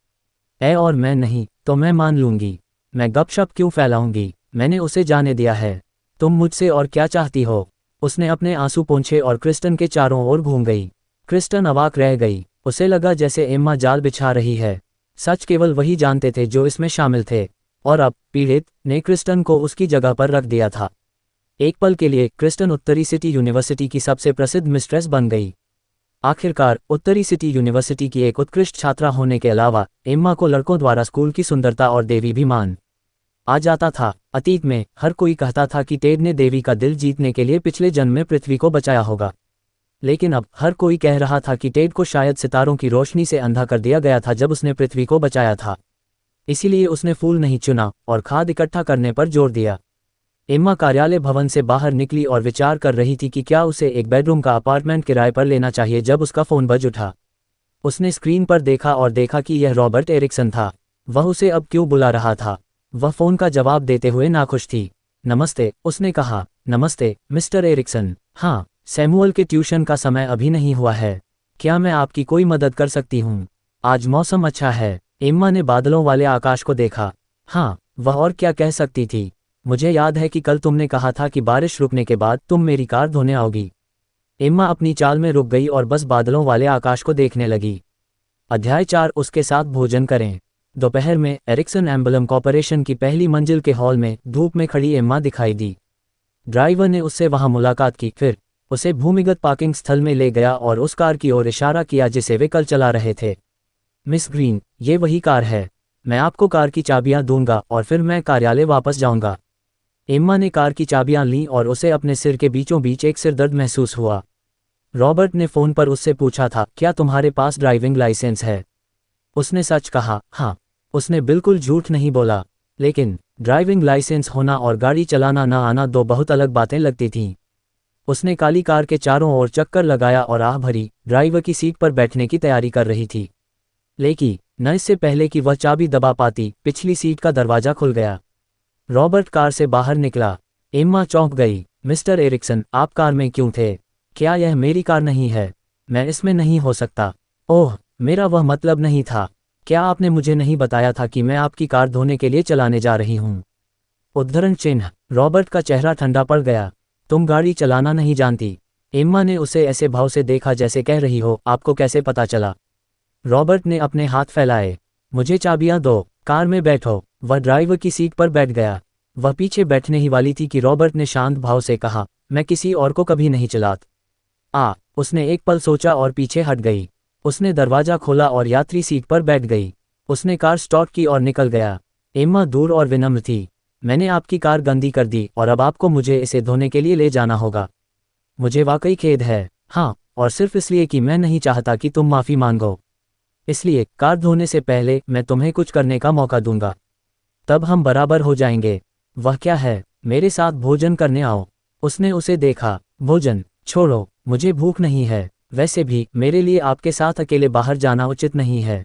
है और मैं नहीं, तो मैं मान लूंगी। मैं गपशप क्यों फैलाऊंगी? मैंने उसे जाने दिया है। तुम मुझसे और क्या चाहती हो? उसने अपने आंसू पोंछे और क्रिस्टन के चारों ओर घूम गई। क्रिस्टन अवाक रह गई। उसे लगा जैसे एम्मा जाल बिछा रही है। सच केवल वही जानते थे जो इसमें शामिल थे, और अब पीड़ित ने क्रिस्टन को उसकी जगह पर रख दिया था। एक पल के लिए क्रिस्टन उत्तरी सिटी यूनिवर्सिटी की सबसे प्रसिद्ध मिस्ट्रेस बन गई। आखिरकार उत्तरी सिटी यूनिवर्सिटी की एक उत्कृष्ट छात्रा होने के अलावा एम्मा को लड़कों द्वारा स्कूल की सुंदरता और देवी भी मान आ जाता था। अतीत में हर कोई कहता था कि टेड ने देवी का दिल जीतने के लिए पिछले जन्म में पृथ्वी को बचाया होगा, लेकिन अब हर कोई कह रहा था कि टेड को शायद सितारों की रोशनी से अंधा कर दिया गया था जब उसने पृथ्वी को बचाया था। इसीलिए उसने फूल नहीं चुना और खाद इकट्ठा करने पर जोर दिया। एम्मा कार्यालय भवन से बाहर निकली और विचार कर रही थी कि क्या उसे एक बेडरूम का अपार्टमेंट किराए पर लेना चाहिए जब उसका फ़ोन बज उठा। उसने स्क्रीन पर देखा और देखा कि यह रॉबर्ट एरिक्सन था। वह उसे अब क्यों बुला रहा था? वह फ़ोन का जवाब देते हुए नाखुश थी। नमस्ते, उसने कहा। नमस्ते मिस्टर एरिक्सन। हाँ, सैमुअल के ट्यूशन का समय अभी नहीं हुआ है। क्या मैं आपकी कोई मदद कर सकती हूँ? आज मौसम अच्छा है। एम्मा ने बादलों वाले आकाश को देखा। हाँ, वह और क्या कह सकती थी? मुझे याद है कि कल तुमने कहा था कि बारिश रुकने के बाद तुम मेरी कार धोने आओगी। एम्मा अपनी चाल में रुक गई और बस बादलों वाले आकाश को देखने लगी। अध्याय 4 उसके साथ भोजन करें। दोपहर में एरिक्सन एम्बलम कॉर्पोरेशन की पहली मंजिल के हॉल में धूप में खड़ी एम्मा दिखाई दी। ड्राइवर ने उससे वहां मुलाकात की, फिर उसे भूमिगत पार्किंग स्थल में ले गया और उस कार की ओर इशारा किया जिसे वे कल चला रहे थे। मिस ग्रीन, ये वही कार है। मैं आपको कार की चाबियां दूंगा और फिर मैं कार्यालय वापस जाऊंगा। एम्मा ने कार की चाबियां लीं और उसे अपने सिर के बीचों बीच एक सिरदर्द महसूस हुआ। रॉबर्ट ने फ़ोन पर उससे पूछा था, क्या तुम्हारे पास ड्राइविंग लाइसेंस है? उसने सच कहा, हाँ। उसने बिल्कुल झूठ नहीं बोला, लेकिन ड्राइविंग लाइसेंस होना और गाड़ी चलाना न आना दो बहुत अलग बातें लगती थीं। उसने काली कार के चारों ओर चक्कर लगाया और आह भरी ड्राइवर की सीट पर बैठने की तैयारी कर रही थी, लेकिन न इससे पहले कि वह चाबी दबा पाती, पिछली सीट का दरवाजा खुल गया। रॉबर्ट कार से बाहर निकला। एम्मा चौंक गई। मिस्टर एरिक्सन, आप कार में क्यों थे? क्या यह मेरी कार नहीं है? मैं इसमें नहीं हो सकता। ओह, मेरा वह मतलब नहीं था। क्या आपने मुझे नहीं बताया था कि मैं आपकी कार धोने के लिए चलाने जा रही हूँ? उद्धरण चिन्ह। रॉबर्ट का चेहरा ठंडा पड़ गया। तुम गाड़ी चलाना नहीं जानती? एम्मा ने उसे ऐसे भाव से देखा जैसे कह रही हो, आपको कैसे पता चला? रॉबर्ट ने अपने हाथ फैलाए। मुझे चाबियां दो, कार में बैठो। वह ड्राइवर की सीट पर बैठ गया। वह पीछे बैठने ही वाली थी कि रॉबर्ट ने शांत भाव से कहा, मैं किसी और को कभी नहीं चलाता। उसने एक पल सोचा और पीछे हट गई। उसने दरवाजा खोला और यात्री सीट पर बैठ गई। उसने कार स्टार्ट की और निकल गया। एम्मा दूर और विनम्र थी। मैंने आपकी कार गंदी कर दी और अब आपको मुझे इसे धोने के लिए ले जाना होगा। मुझे वाकई खेद है। हाँ, और सिर्फ इसलिए कि मैं नहीं चाहता कि तुम माफ़ी मांगो। इसलिए कार धोने से पहले मैं तुम्हें कुछ करने का मौका दूंगा, तब हम बराबर हो जाएंगे। वह क्या है? मेरे साथ भोजन करने आओ। उसने उसे देखा। भोजन छोड़ो, मुझे भूख नहीं है। वैसे भी मेरे लिए आपके साथ अकेले बाहर जाना उचित नहीं है।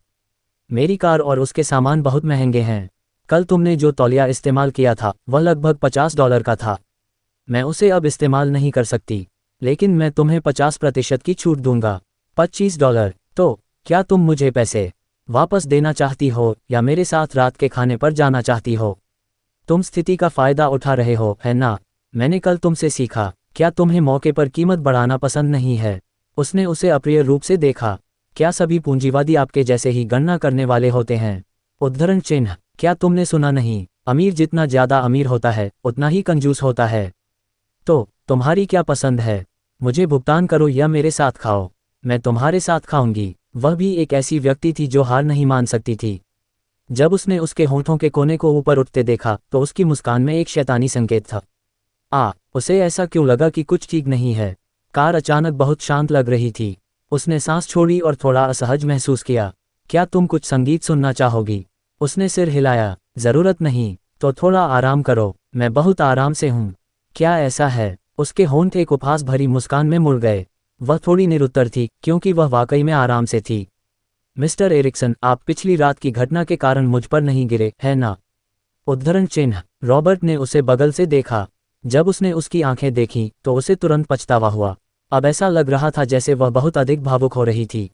मेरी कार और उसके सामान बहुत महंगे हैं। कल तुमने जो तौलिया इस्तेमाल किया था वह लगभग $50 का था। मैं उसे अब इस्तेमाल नहीं कर सकती, लेकिन मैं तुम्हें 50% की छूट दूंगा। $25। तो क्या तुम मुझे पैसे वापस देना चाहती हो या मेरे साथ रात के खाने पर जाना चाहती हो? तुम स्थिति का फ़ायदा उठा रहे हो, है ना? मैंने कल तुमसे सीखा। क्या तुम्हें मौके पर कीमत बढ़ाना पसंद नहीं है? उसने उसे अप्रिय रूप से देखा। क्या सभी पूंजीवादी आपके जैसे ही गणना करने वाले होते हैं? उद्धरण चिन्ह। क्या तुमने सुना नहीं? अमीर जितना ज़्यादा अमीर होता है उतना ही कंजूस होता है। तो तुम्हारी क्या पसंद है? मुझे भुगतान करो या मेरे साथ खाओ। मैं तुम्हारे साथ खाऊंगी। वह भी एक ऐसी व्यक्ति थी जो हार नहीं मान सकती थी। जब उसने उसके होठों के कोने को ऊपर उठते देखा तो उसकी मुस्कान में एक शैतानी संकेत था। उसे ऐसा क्यों लगा कि कुछ ठीक नहीं है। कार अचानक बहुत शांत लग रही थी। उसने सांस छोड़ी और थोड़ा असहज महसूस किया। क्या तुम कुछ संगीत सुनना चाहोगी? उसने सिर हिलाया। ज़रूरत नहीं, तो थोड़ा आराम करो। मैं बहुत आराम से हूँ। क्या ऐसा है? उसके होंठ एक उपहास भरी मुस्कान में मुड़ गए। वह थोड़ी निरुत्तर थी, क्योंकि वह वाकई में आराम से थी। मिस्टर एरिक्सन, आप पिछली रात की घटना के कारण मुझ पर नहीं गिरे, है ना? उद्धरण चिन्ह। रॉबर्ट ने उसे बगल से देखा। जब उसने उसकी आंखें देखीं, तो उसे तुरंत पछतावा हुआ। अब ऐसा लग रहा था जैसे वह बहुत अधिक भावुक हो रही थी।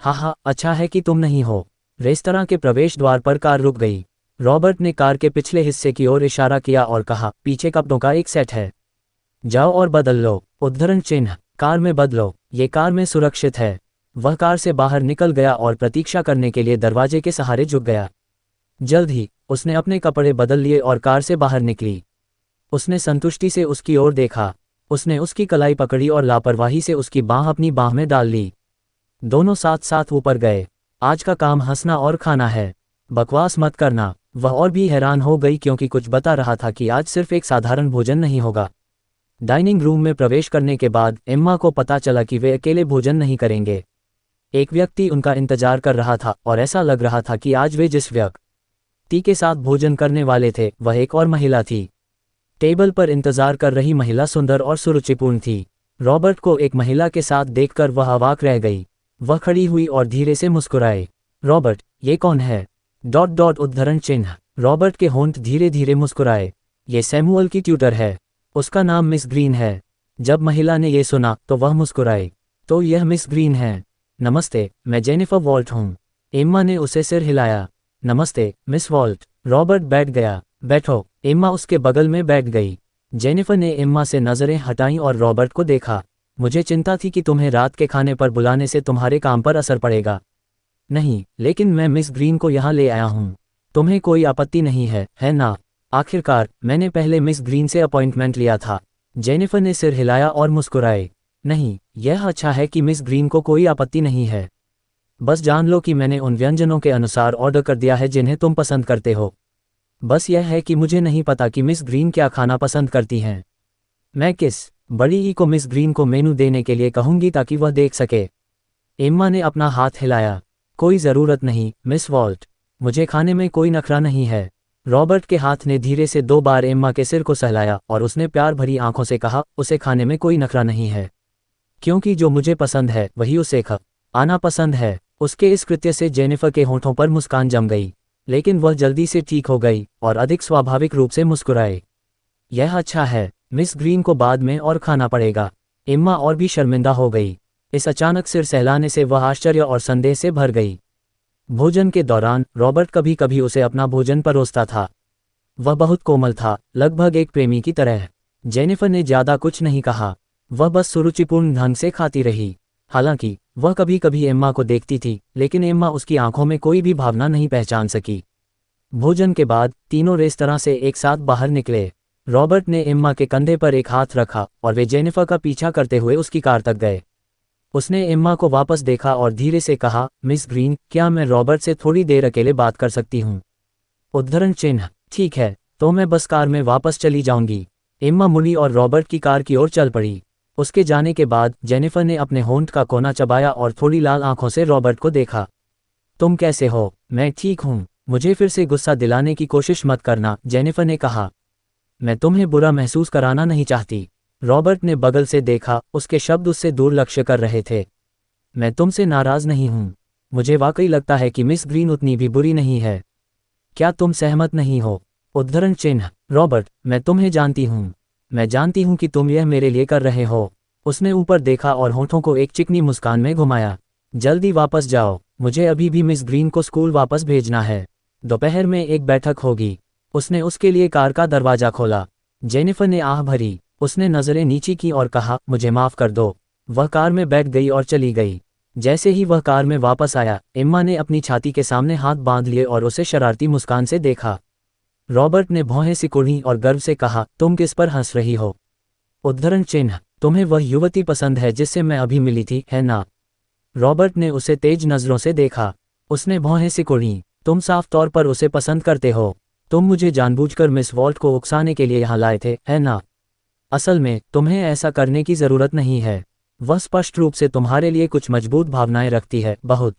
हाँ, अच्छा है कि तुम नहीं हो। रेस्तरां के प्रवेश द्वार पर कार रुक गई। रॉबर्ट ने कार के पिछले हिस्से की ओर इशारा किया और कहा, पीछे कपड़ों का एक सेट है, जाओ और बदल लो। उद्धरण चिन्ह। कार में बदलो, ये कार में सुरक्षित है। वह कार से बाहर निकल गया और प्रतीक्षा करने के लिए दरवाजे के सहारे झुक गया। जल्द ही उसने अपने कपड़े बदल लिए और कार से बाहर निकली। उसने संतुष्टि से उसकी ओर देखा। उसने उसकी कलाई पकड़ी और लापरवाही से उसकी बाँह अपनी बाँह में डाल ली। दोनों साथ साथ ऊपर गए। आज का काम हंसना और खाना है, बकवास मत करना। वह और भी हैरान हो गई क्योंकि कुछ बता रहा था कि आज सिर्फ एक साधारण भोजन नहीं होगा। डाइनिंग रूम में प्रवेश करने के बाद एम्मा को पता चला कि वे अकेले भोजन नहीं करेंगे। एक व्यक्ति उनका इंतजार कर रहा था और ऐसा लग रहा था कि आज वे जिस व्यक्ति के साथ भोजन करने वाले थे वह एक और महिला थी। टेबल पर इंतजार कर रही महिला सुंदर और सुरुचिपूर्ण थी। रॉबर्ट को एक महिला के साथ देखकर वह अवाक रह गई। वह खड़ी हुई और धीरे से मुस्कुराए। रॉबर्ट, ये कौन है? उद्धरण चिन्ह। रॉबर्ट के होंठ धीरे धीरे मुस्कुराए। ये सैमुअल की ट्यूटर है। उसका नाम मिस ग्रीन है। जब महिला ने यह सुना तो वह मुस्कुराई। तो यह मिस ग्रीन है। नमस्ते, मैं जेनिफर वॉल्ट हूँ। एम्मा ने उसे सिर हिलाया। नमस्ते, मिस वॉल्ट। रॉबर्ट बैठ गया। बैठो। एम्मा उसके बगल में बैठ गई। जेनिफर ने एम्मा से नजरें हटाईं और रॉबर्ट को देखा। मुझे चिंता थी कि तुम्हें रात के खाने पर बुलाने से तुम्हारे काम पर असर पड़ेगा। नहीं, लेकिन मैं मिस ग्रीन को यहाँ ले आया हूँ। तुम्हें कोई आपत्ति नहीं है ना? आखिरकार मैंने पहले मिस ग्रीन से अपॉइंटमेंट लिया था। जेनिफर ने सिर हिलाया और मुस्कुराए। नहीं, यह अच्छा है कि मिस ग्रीन को कोई आपत्ति नहीं है। बस जान लो कि मैंने उन व्यंजनों के अनुसार ऑर्डर कर दिया है जिन्हें तुम पसंद करते हो। बस यह है कि मुझे नहीं पता कि मिस ग्रीन क्या खाना पसंद करती हैं। मैं किस बड़ी ई को मिस ग्रीन को मेनू देने के लिए कहूंगी ताकि वह देख सके। एम्मा ने अपना हाथ हिलाया। कोई ज़रूरत नहीं, मिस वॉल्ट। मुझे खाने में कोई नखरा नहीं है। रॉबर्ट के हाथ ने धीरे से 2 बार एम्मा के सिर को सहलाया और उसने प्यार भरी आंखों से कहा, उसे खाने में कोई नखरा नहीं है, क्योंकि जो मुझे पसंद है वही उसे आना पसंद है। उसके इस कृत्य से जेनिफर के होंठों पर मुस्कान जम गई, लेकिन वह जल्दी से ठीक हो गई और अधिक स्वाभाविक रूप से मुस्कुराए। यह अच्छा है, मिस ग्रीन को बाद में और खाना पड़ेगा। एम्मा और भी शर्मिंदा हो गई। इस अचानक सिर सहलाने से वह आश्चर्य और संदेह से भर गई। भोजन के दौरान रॉबर्ट कभी कभी उसे अपना भोजन परोसता था। वह बहुत कोमल था, लगभग एक प्रेमी की तरह। जेनिफर ने ज्यादा कुछ नहीं कहा। वह बस सुरुचिपूर्ण ढंग से खाती रही। हालांकि वह कभी कभी एम्मा को देखती थी, लेकिन एम्मा उसकी आंखों में कोई भी भावना नहीं पहचान सकी। भोजन के बाद तीनों रेस्तरां से एक साथ बाहर निकले। रॉबर्ट ने एम्मा के कंधे पर एक हाथ रखा और वे जेनिफर का पीछा करते हुए उसकी कार तक गए। उसने एम्मा को वापस देखा और धीरे से कहा, मिस ग्रीन, क्या मैं रॉबर्ट से थोड़ी देर अकेले बात कर सकती हूँ? उद्धरण चिन्ह। ठीक है, तो मैं बस कार में वापस चली जाऊंगी। एम्मा मुड़ी और रॉबर्ट की कार की ओर चल पड़ी। उसके जाने के बाद जेनिफर ने अपने होंठ का कोना चबाया और थोड़ी लाल आंखों से रॉबर्ट को देखा। तुम कैसे हो? मैं ठीक हूँ। मुझे फिर से गुस्सा दिलाने की कोशिश मत करना, जेनिफर ने कहा। मैं तुम्हें बुरा महसूस कराना नहीं चाहती। रॉबर्ट ने बगल से देखा, उसके शब्द उससे दूर लक्ष्य कर रहे थे। मैं तुमसे नाराज नहीं हूँ। मुझे वाकई लगता है कि मिस ग्रीन उतनी भी बुरी नहीं है। क्या तुम सहमत नहीं हो? उद्धरण चिन्ह। रॉबर्ट, मैं तुम्हें जानती हूँ। मैं जानती हूँ कि तुम यह मेरे लिए कर रहे हो। उसने ऊपर देखा और होठों को एक चिकनी मुस्कान में घुमाया। जल्दी वापस जाओ, मुझे अभी भी मिस ग्रीन को स्कूल वापस भेजना है। दोपहर में एक बैठक होगी। उसने उसके लिए कार का दरवाजा खोला। जेनिफर ने आह भरी। उसने नजरें नीची की और कहा, मुझे माफ कर दो। वह कार में बैठ गई और चली गई। जैसे ही वह कार में वापस आया, एम्मा ने अपनी छाती के सामने हाथ बांध लिए और उसे शरारती मुस्कान से देखा। रॉबर्ट ने भौहें सिकुड़ी और गर्व से कहा, तुम किस पर हंस रही हो? उद्धरण चिन्ह। तुम्हें वह युवती पसंद है जिससे मैं अभी मिली थी, है ना? रॉबर्ट ने उसे तेज नजरों से देखा। उसने भौहें सिकुड़ी। तुम साफ तौर पर उसे पसंद करते हो। तुम मुझे जानबूझकर मिस वॉल्ट को उकसाने के लिए यहाँ लाए थे, है ना? असल में तुम्हें ऐसा करने की जरूरत नहीं है। वह स्पष्ट रूप से तुम्हारे लिए कुछ मजबूत भावनाएं रखती है, बहुत।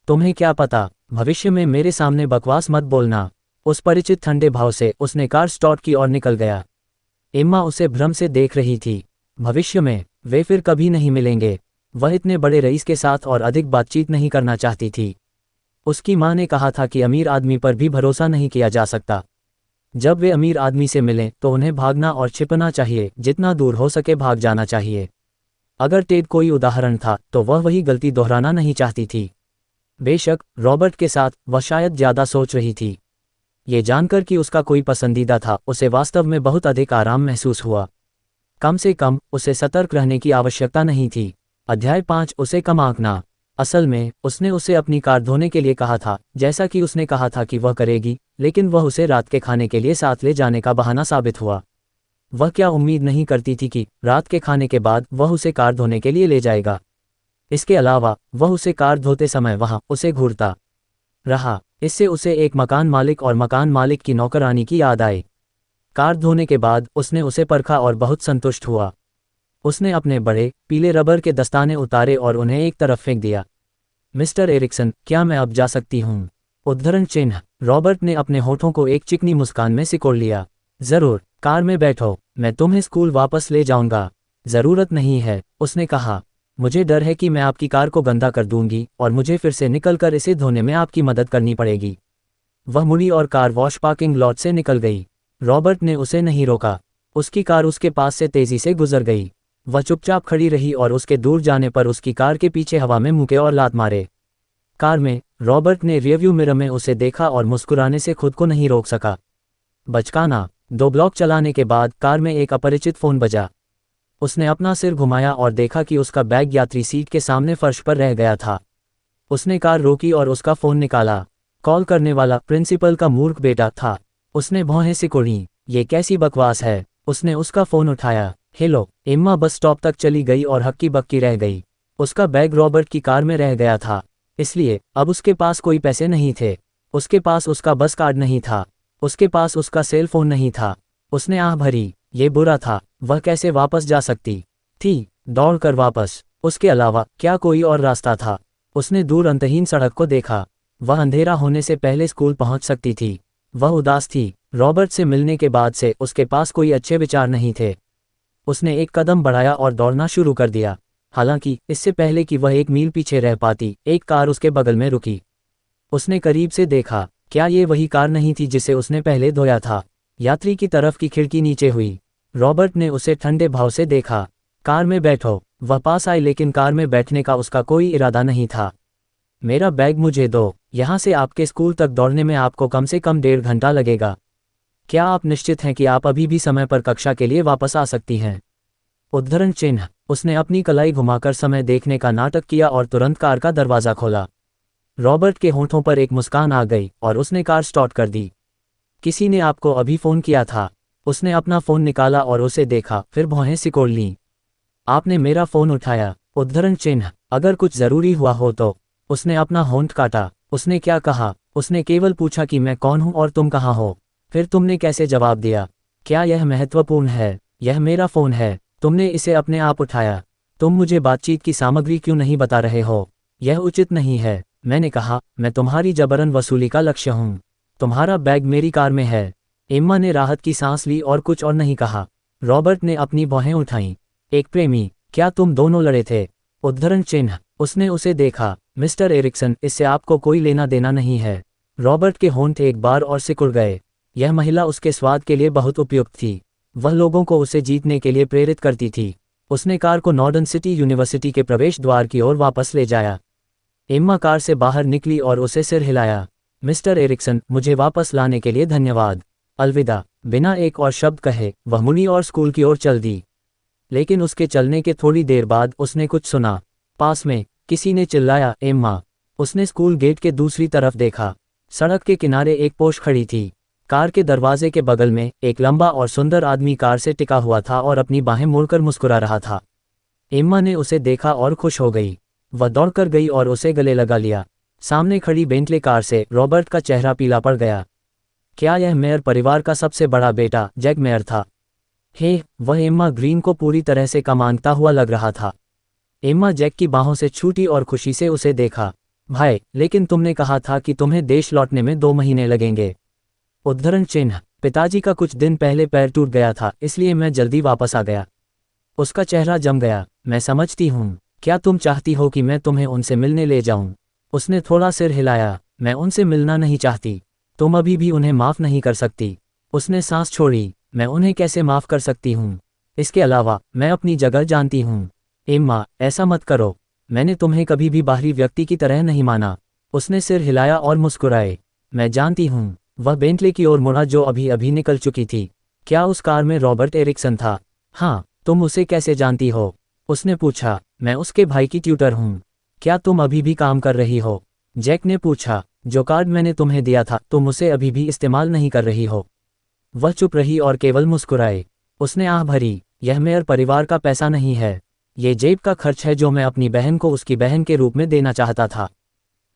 तुम्हें क्या पता, भविष्य में मेरे सामने बकवास मत बोलना। उस परिचित ठंडे भाव से उसने कार स्टॉप की ओर निकल गया। एम्मा उसे भ्रम से देख रही थी। भविष्य में वे फिर कभी नहीं मिलेंगे। वह इतने बड़े रईस के साथ और अधिक बातचीत नहीं करना चाहती थी। उसकी माँ ने कहा था कि अमीर आदमी पर भी भरोसा नहीं किया जा सकता। जब वे अमीर आदमी से मिलें तो उन्हें भागना और छिपना चाहिए, जितना दूर हो सके भाग जाना चाहिए। अगर टेड कोई उदाहरण था तो वह वही गलती दोहराना नहीं चाहती थी। बेशक रॉबर्ट के साथ वह शायद ज़्यादा सोच रही थी। ये जानकर कि उसका कोई पसंदीदा था, उसे वास्तव में बहुत अधिक आराम महसूस हुआ। कम से कम उसे सतर्क रहने की आवश्यकता नहीं थी। अध्याय 5 उसे कम आंकना। असल में उसने उसे अपनी कार धोने के लिए कहा था, जैसा कि उसने कहा था कि वह करेगी, लेकिन वह उसे रात के खाने के लिए साथ ले जाने का बहाना साबित हुआ। वह क्या उम्मीद नहीं करती थी कि रात के खाने के बाद वह उसे कार धोने के लिए ले जाएगा। इसके अलावा वह उसे कार धोते समय वहां उसे घूरता रहा। इससे उसे एक मकान मालिक और मकान मालिक की नौकरानी की याद आई। कार धोने के बाद उसने उसे परखा और बहुत संतुष्ट हुआ। उसने अपने बड़े पीले रबर के दस्ताने उतारे और उन्हें एक तरफ फेंक दिया। मिस्टर एरिक्सन, क्या मैं अब जा सकती हूँ? उद्धरण चिन्ह। रॉबर्ट ने अपने होठों को एक चिकनी मुस्कान में सिकोड़ लिया। जरूर, कार में बैठो, मैं तुम्हें स्कूल वापस ले जाऊंगा। जरूरत नहीं है, उसने कहा। मुझे डर है कि मैं आपकी कार को गंदा कर दूंगी और मुझे फिर से निकलकर इसे धोने में आपकी मदद करनी पड़ेगी। वह मुड़ी और कार वॉश पार्किंग लॉट से निकल गई। रॉबर्ट ने उसे नहीं रोका। उसकी कार उसके पास से तेजी से गुजर गई। वह चुपचाप खड़ी रही और उसके दूर जाने पर उसकी कार के पीछे हवा में मुके और लात मारे। कार में रॉबर्ट ने रियरव्यू मिरर में उसे देखा और मुस्कुराने से खुद को नहीं रोक सका। बचकाना। 2 ब्लॉक चलाने के बाद कार में एक अपरिचित फोन बजा। उसने अपना सिर घुमाया और देखा कि उसका बैग यात्री सीट के सामने फर्श पर रह गया था। उसने कार रोकी और उसका फोन निकाला। कॉल करने वाला प्रिंसिपल का मूर्ख बेटा था। उसने भौहें सिकोड़ी। ये कैसी बकवास है? उसने उसका फोन उठाया। हेलो। एम्मा बस स्टॉप तक चली गई और हक्की बक्की रह गई। उसका बैग रॉबर्ट की कार में रह गया था, इसलिए अब उसके पास कोई पैसे नहीं थे। उसके पास उसका बस कार्ड नहीं था। उसके पास उसका सेल फोन नहीं था। उसने आह भरी। ये बुरा था। वह कैसे वापस जा सकती थी? दौड़कर वापस। उसके अलावा क्या कोई और रास्ता था? उसने दूर अंतहीन सड़क को देखा। वह अंधेरा होने से पहले स्कूल पहुंच सकती थी। वह उदास थी। रॉबर्ट से मिलने के बाद से उसके पास कोई अच्छे विचार नहीं थे। उसने एक कदम बढ़ाया और दौड़ना शुरू कर दिया। हालांकि इससे पहले कि वह 1 मील पीछे रह पाती, एक कार उसके बगल में रुकी। उसने करीब से देखा। क्या ये वही कार नहीं थी जिसे उसने पहले धोया था? यात्री की तरफ की खिड़की नीचे हुई। रॉबर्ट ने उसे ठंडे भाव से देखा। कार में बैठो। वह पास आई, लेकिन कार में बैठने का उसका कोई इरादा नहीं था। मेरा बैग मुझे दो। यहाँ से आपके स्कूल तक दौड़ने में आपको कम से कम 1.5 घंटा लगेगा। क्या आप निश्चित हैं कि आप अभी भी समय पर कक्षा के लिए वापस आ सकती हैं? उद्धरण चिन्ह। उसने अपनी कलाई घुमाकर समय देखने का नाटक किया और तुरंत कार का दरवाज़ा खोला। रॉबर्ट के होंठों पर एक मुस्कान आ गई और उसने कार स्टार्ट कर दी। किसी ने आपको अभी फ़ोन किया था। उसने अपना फ़ोन निकाला और उसे देखा, फिर भौहें सिकोड़ लीं। आपने मेरा फ़ोन उठाया। उद्धरण चिन्ह। अगर कुछ ज़रूरी हुआ हो तो। उसने अपना होंठ काटा। उसने क्या कहा? उसने केवल पूछा कि मैं कौन हूं और तुम कहाँ हो। फिर तुमने कैसे जवाब दिया? क्या यह महत्वपूर्ण है? यह मेरा फ़ोन है। तुमने इसे अपने आप उठाया। तुम मुझे बातचीत की सामग्री क्यों नहीं बता रहे हो? यह उचित नहीं है। मैंने कहा, मैं तुम्हारी जबरन वसूली का लक्ष्य हूँ। तुम्हारा बैग मेरी कार में है। एम्मा ने राहत की सांस ली और कुछ और नहीं कहा। रॉबर्ट ने अपनी भौहें उठाईं। एक प्रेमी। क्या तुम दोनों लड़े थे? उद्धरण चिन्ह। उसने उसे देखा। मिस्टर एरिक्सन, इससे आपको कोई लेना देना नहीं है। रॉबर्ट के होंठ एक बार और सिकुड़ गए। यह महिला उसके स्वाद के लिए बहुत उपयुक्त थी। वह लोगों को उसे जीतने के लिए प्रेरित करती थी। उसने कार को नॉर्दर्न सिटी यूनिवर्सिटी के प्रवेश द्वार की ओर वापस ले जाया। एम्मा कार से बाहर निकली और उसे सिर हिलाया। मिस्टर एरिक्सन, मुझे वापस लाने के लिए धन्यवाद। अलविदा। बिना एक और शब्द कहे वह मुड़ी और स्कूल की ओर चल दी। लेकिन उसके चलने के थोड़ी देर बाद उसने कुछ सुना। पास में किसी ने चिल्लाया, एम्मा। उसने स्कूल गेट के दूसरी तरफ देखा। सड़क के किनारे एक पोश खड़ी थी। कार के दरवाजे के बगल में एक लंबा और सुंदर आदमी कार से टिका हुआ था और अपनी बाहें मोड़कर मुस्कुरा रहा था। एम्मा ने उसे देखा और खुश हो गई। वह दौड़कर गई और उसे गले लगा लिया। सामने खड़ी बेंटले कार से रॉबर्ट का चेहरा पीला पड़ गया। क्या यह मेयर परिवार का सबसे बड़ा बेटा जैक मेयर था? हे, वह एम्मा ग्रीन को पूरी तरह से कमानता हुआ लग रहा था। एम्मा जैक की बाहों से छूटी और खुशी से उसे देखा। भाई, लेकिन तुमने कहा था कि तुम्हें देश लौटने में 2 महीने लगेंगे। उद्धरण चिन्ह। पिताजी का कुछ दिन पहले पैर टूट गया था, इसलिए मैं जल्दी वापस आ गया। उसका चेहरा जम गया। मैं समझती हूँ। क्या तुम चाहती हो कि मैं तुम्हें उनसे मिलने ले जाऊँ? उसने थोड़ा सिर हिलाया। मैं उनसे मिलना नहीं चाहती। तुम अभी भी उन्हें माफ़ नहीं कर सकती। उसने सांस छोड़ी। मैं उन्हें कैसे माफ़ कर सकती हूँ? इसके अलावा मैं अपनी जगह जानती हूँ। एम्मा, ऐसा मत करो। मैंने तुम्हें कभी भी बाहरी व्यक्ति की तरह नहीं माना। उसने सिर हिलाया और मुस्कुराए। मैं जानती हूँ। वह बेंटले की ओर मुड़ा जो अभी अभी निकल चुकी थी। क्या उस कार में रॉबर्ट एरिक्सन था? हाँ। तुम उसे कैसे जानती हो? उसने पूछा। मैं उसके भाई की ट्यूटर हूँ। क्या तुम अभी भी काम कर रही हो? जैक ने पूछा। जो कार्ड मैंने तुम्हें दिया था तुम उसे अभी भी इस्तेमाल नहीं कर रही हो? वह चुप रही और केवल मुस्कुराए। उसने आह भरी। यह मेयर परिवार का पैसा नहीं है। ये जेब का खर्च है जो मैं अपनी बहन को उसकी बहन के रूप में देना चाहता था।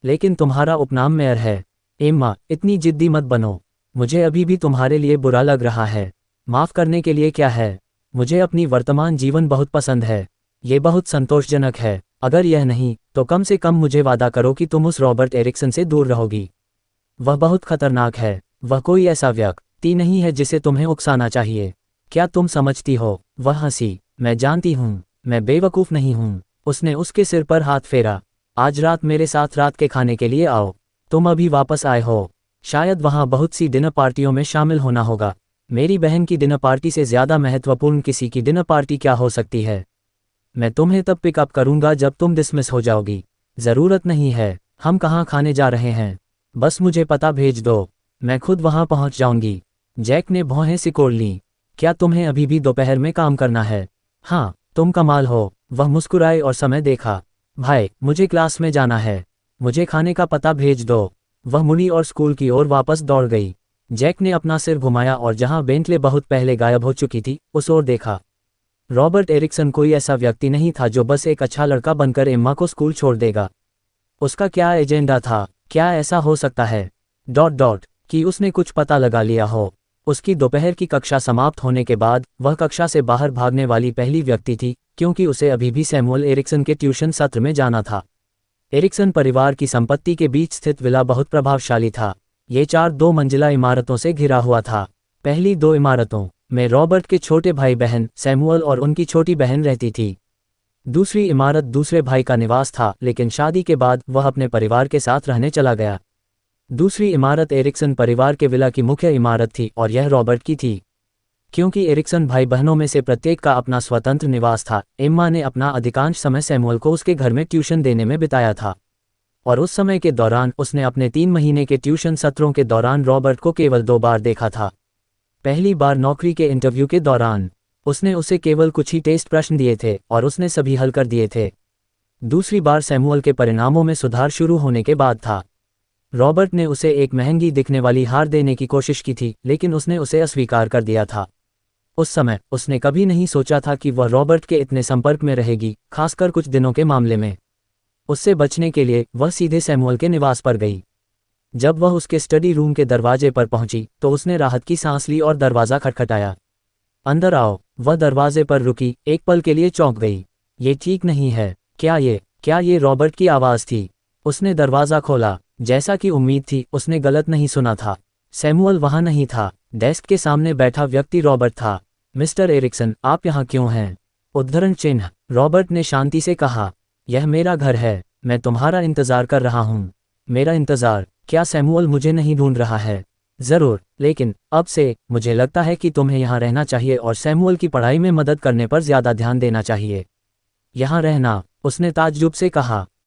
लेकिन तुम्हारा उपनाम मेयर है। एम्मा, इतनी जिद्दी मत बनो। मुझे अभी भी तुम्हारे लिए बुरा लग रहा है। माफ़ करने के लिए क्या है? मुझे अपनी वर्तमान जीवन बहुत पसंद है। ये बहुत संतोषजनक है। अगर यह नहीं तो कम से कम मुझे वादा करो कि तुम उस रॉबर्ट एरिक्सन से दूर रहोगी। वह बहुत खतरनाक है। वह कोई ऐसा व्यक्ति नहीं है जिसे तुम्हें उकसाना चाहिए। क्या तुम समझती हो? वह हंसी। मैं जानती हूँ। मैं बेवकूफ़ नहीं हूँ। उसने उसके सिर पर हाथ फेरा। आज रात मेरे साथ रात के खाने के लिए आओ। तुम अभी वापस आए हो। शायद वहाँ बहुत सी डिनर पार्टियों में शामिल होना होगा। मेरी बहन की डिनर पार्टी से ज़्यादा महत्वपूर्ण किसी की डिनर पार्टी क्या हो सकती है? मैं तुम्हें तब पिकअप करूंगा जब तुम डिसमिस हो जाओगी। ज़रूरत नहीं है। हम कहाँ खाने जा रहे हैं? बस मुझे पता भेज दो। मैं खुद वहाँ पहुँच जाऊंगी। जैक ने भौहें सिकोड़ लीं। क्या तुम्हें अभी भी दोपहर में काम करना है? हाँ, तुम कमाल हो। वह मुस्कुराए और समय देखा। भाई, मुझे क्लास में जाना है। मुझे खाने का पता भेज दो। वह मुड़ी और स्कूल की ओर वापस दौड़ गई। जैक ने अपना सिर घुमाया और जहां बेंटले बहुत पहले गायब हो चुकी थी उस ओर देखा। रॉबर्ट एरिक्सन कोई ऐसा व्यक्ति नहीं था जो बस एक अच्छा लड़का बनकर एम्मा को स्कूल छोड़ देगा। उसका क्या एजेंडा था? क्या ऐसा हो सकता है कि उसने कुछ पता लगा लिया हो? उसकी दोपहर की कक्षा समाप्त होने के बाद वह कक्षा से बाहर भागने वाली पहली व्यक्ति थी, क्योंकि उसे अभी भी सैमुअल एरिक्सन के ट्यूशन सत्र में जाना था। एरिक्सन परिवार की संपत्ति के बीच स्थित विला बहुत प्रभावशाली था। ये 4 मंजिला इमारतों से घिरा हुआ था। पहली 2 इमारतों में रॉबर्ट के छोटे भाई बहन सैमुअल और उनकी छोटी बहन रहती थी। दूसरी इमारत दूसरे भाई का निवास था, लेकिन शादी के बाद वह अपने परिवार के साथ रहने चला गया। दूसरी इमारत एरिक्सन परिवार के विला की मुख्य इमारत थी और यह रॉबर्ट की थी। क्योंकि एरिक्सन भाई बहनों में से प्रत्येक का अपना स्वतंत्र निवास था, एम्मा ने अपना अधिकांश समय सैमुअल को उसके घर में ट्यूशन देने में बिताया था। और उस समय के दौरान उसने अपने 3 महीने के ट्यूशन सत्रों के दौरान रॉबर्ट को केवल 2 बार देखा था। पहली बार नौकरी के इंटरव्यू के दौरान। उसने उसे केवल कुछ ही टेस्ट प्रश्न दिए थे और उसने सभी हल कर दिए थे। दूसरी बार सैमुअल के परिणामों में सुधार शुरू होने के बाद था। रॉबर्ट ने उसे एक महंगी दिखने वाली हार देने की कोशिश की थी, लेकिन उसने उसे अस्वीकार कर दिया था। उस समय उसने कभी नहीं सोचा था कि वह रॉबर्ट के इतने संपर्क में रहेगी, खासकर कुछ दिनों के मामले में। उससे बचने के लिए वह सीधे सैमुअल के निवास पर गई। जब वह उसके स्टडी रूम के दरवाजे पर पहुंची तो उसने राहत की सांस ली और दरवाज़ा खटखटाया। अंदर आओ। वह दरवाजे पर रुकी, एक पल के लिए चौंक गई। ये ठीक नहीं है। क्या ये रॉबर्ट की आवाज़ थी? उसने दरवाज़ा खोला। जैसा कि उम्मीद थी, उसने गलत नहीं सुना था। सैमुअल वहाँ नहीं था। डेस्क के सामने बैठा व्यक्ति रॉबर्ट था। मिस्टर एरिक्सन, आप यहाँ क्यों हैं? उद्धरण चिन्ह। रॉबर्ट ने शांति से कहा, यह मेरा घर है। मैं तुम्हारा इंतज़ार कर रहा हूँ। मेरा इंतज़ार? क्या सैमुअल मुझे नहीं ढूंढ रहा है? ज़रूर, लेकिन अब से मुझे लगता है कि तुम्हें यहाँ रहना चाहिए और सैमुअल की पढ़ाई में मदद करने पर ज़्यादा ध्यान देना चाहिए। यहाँ रहना? उसने ताज्जुब से कहा।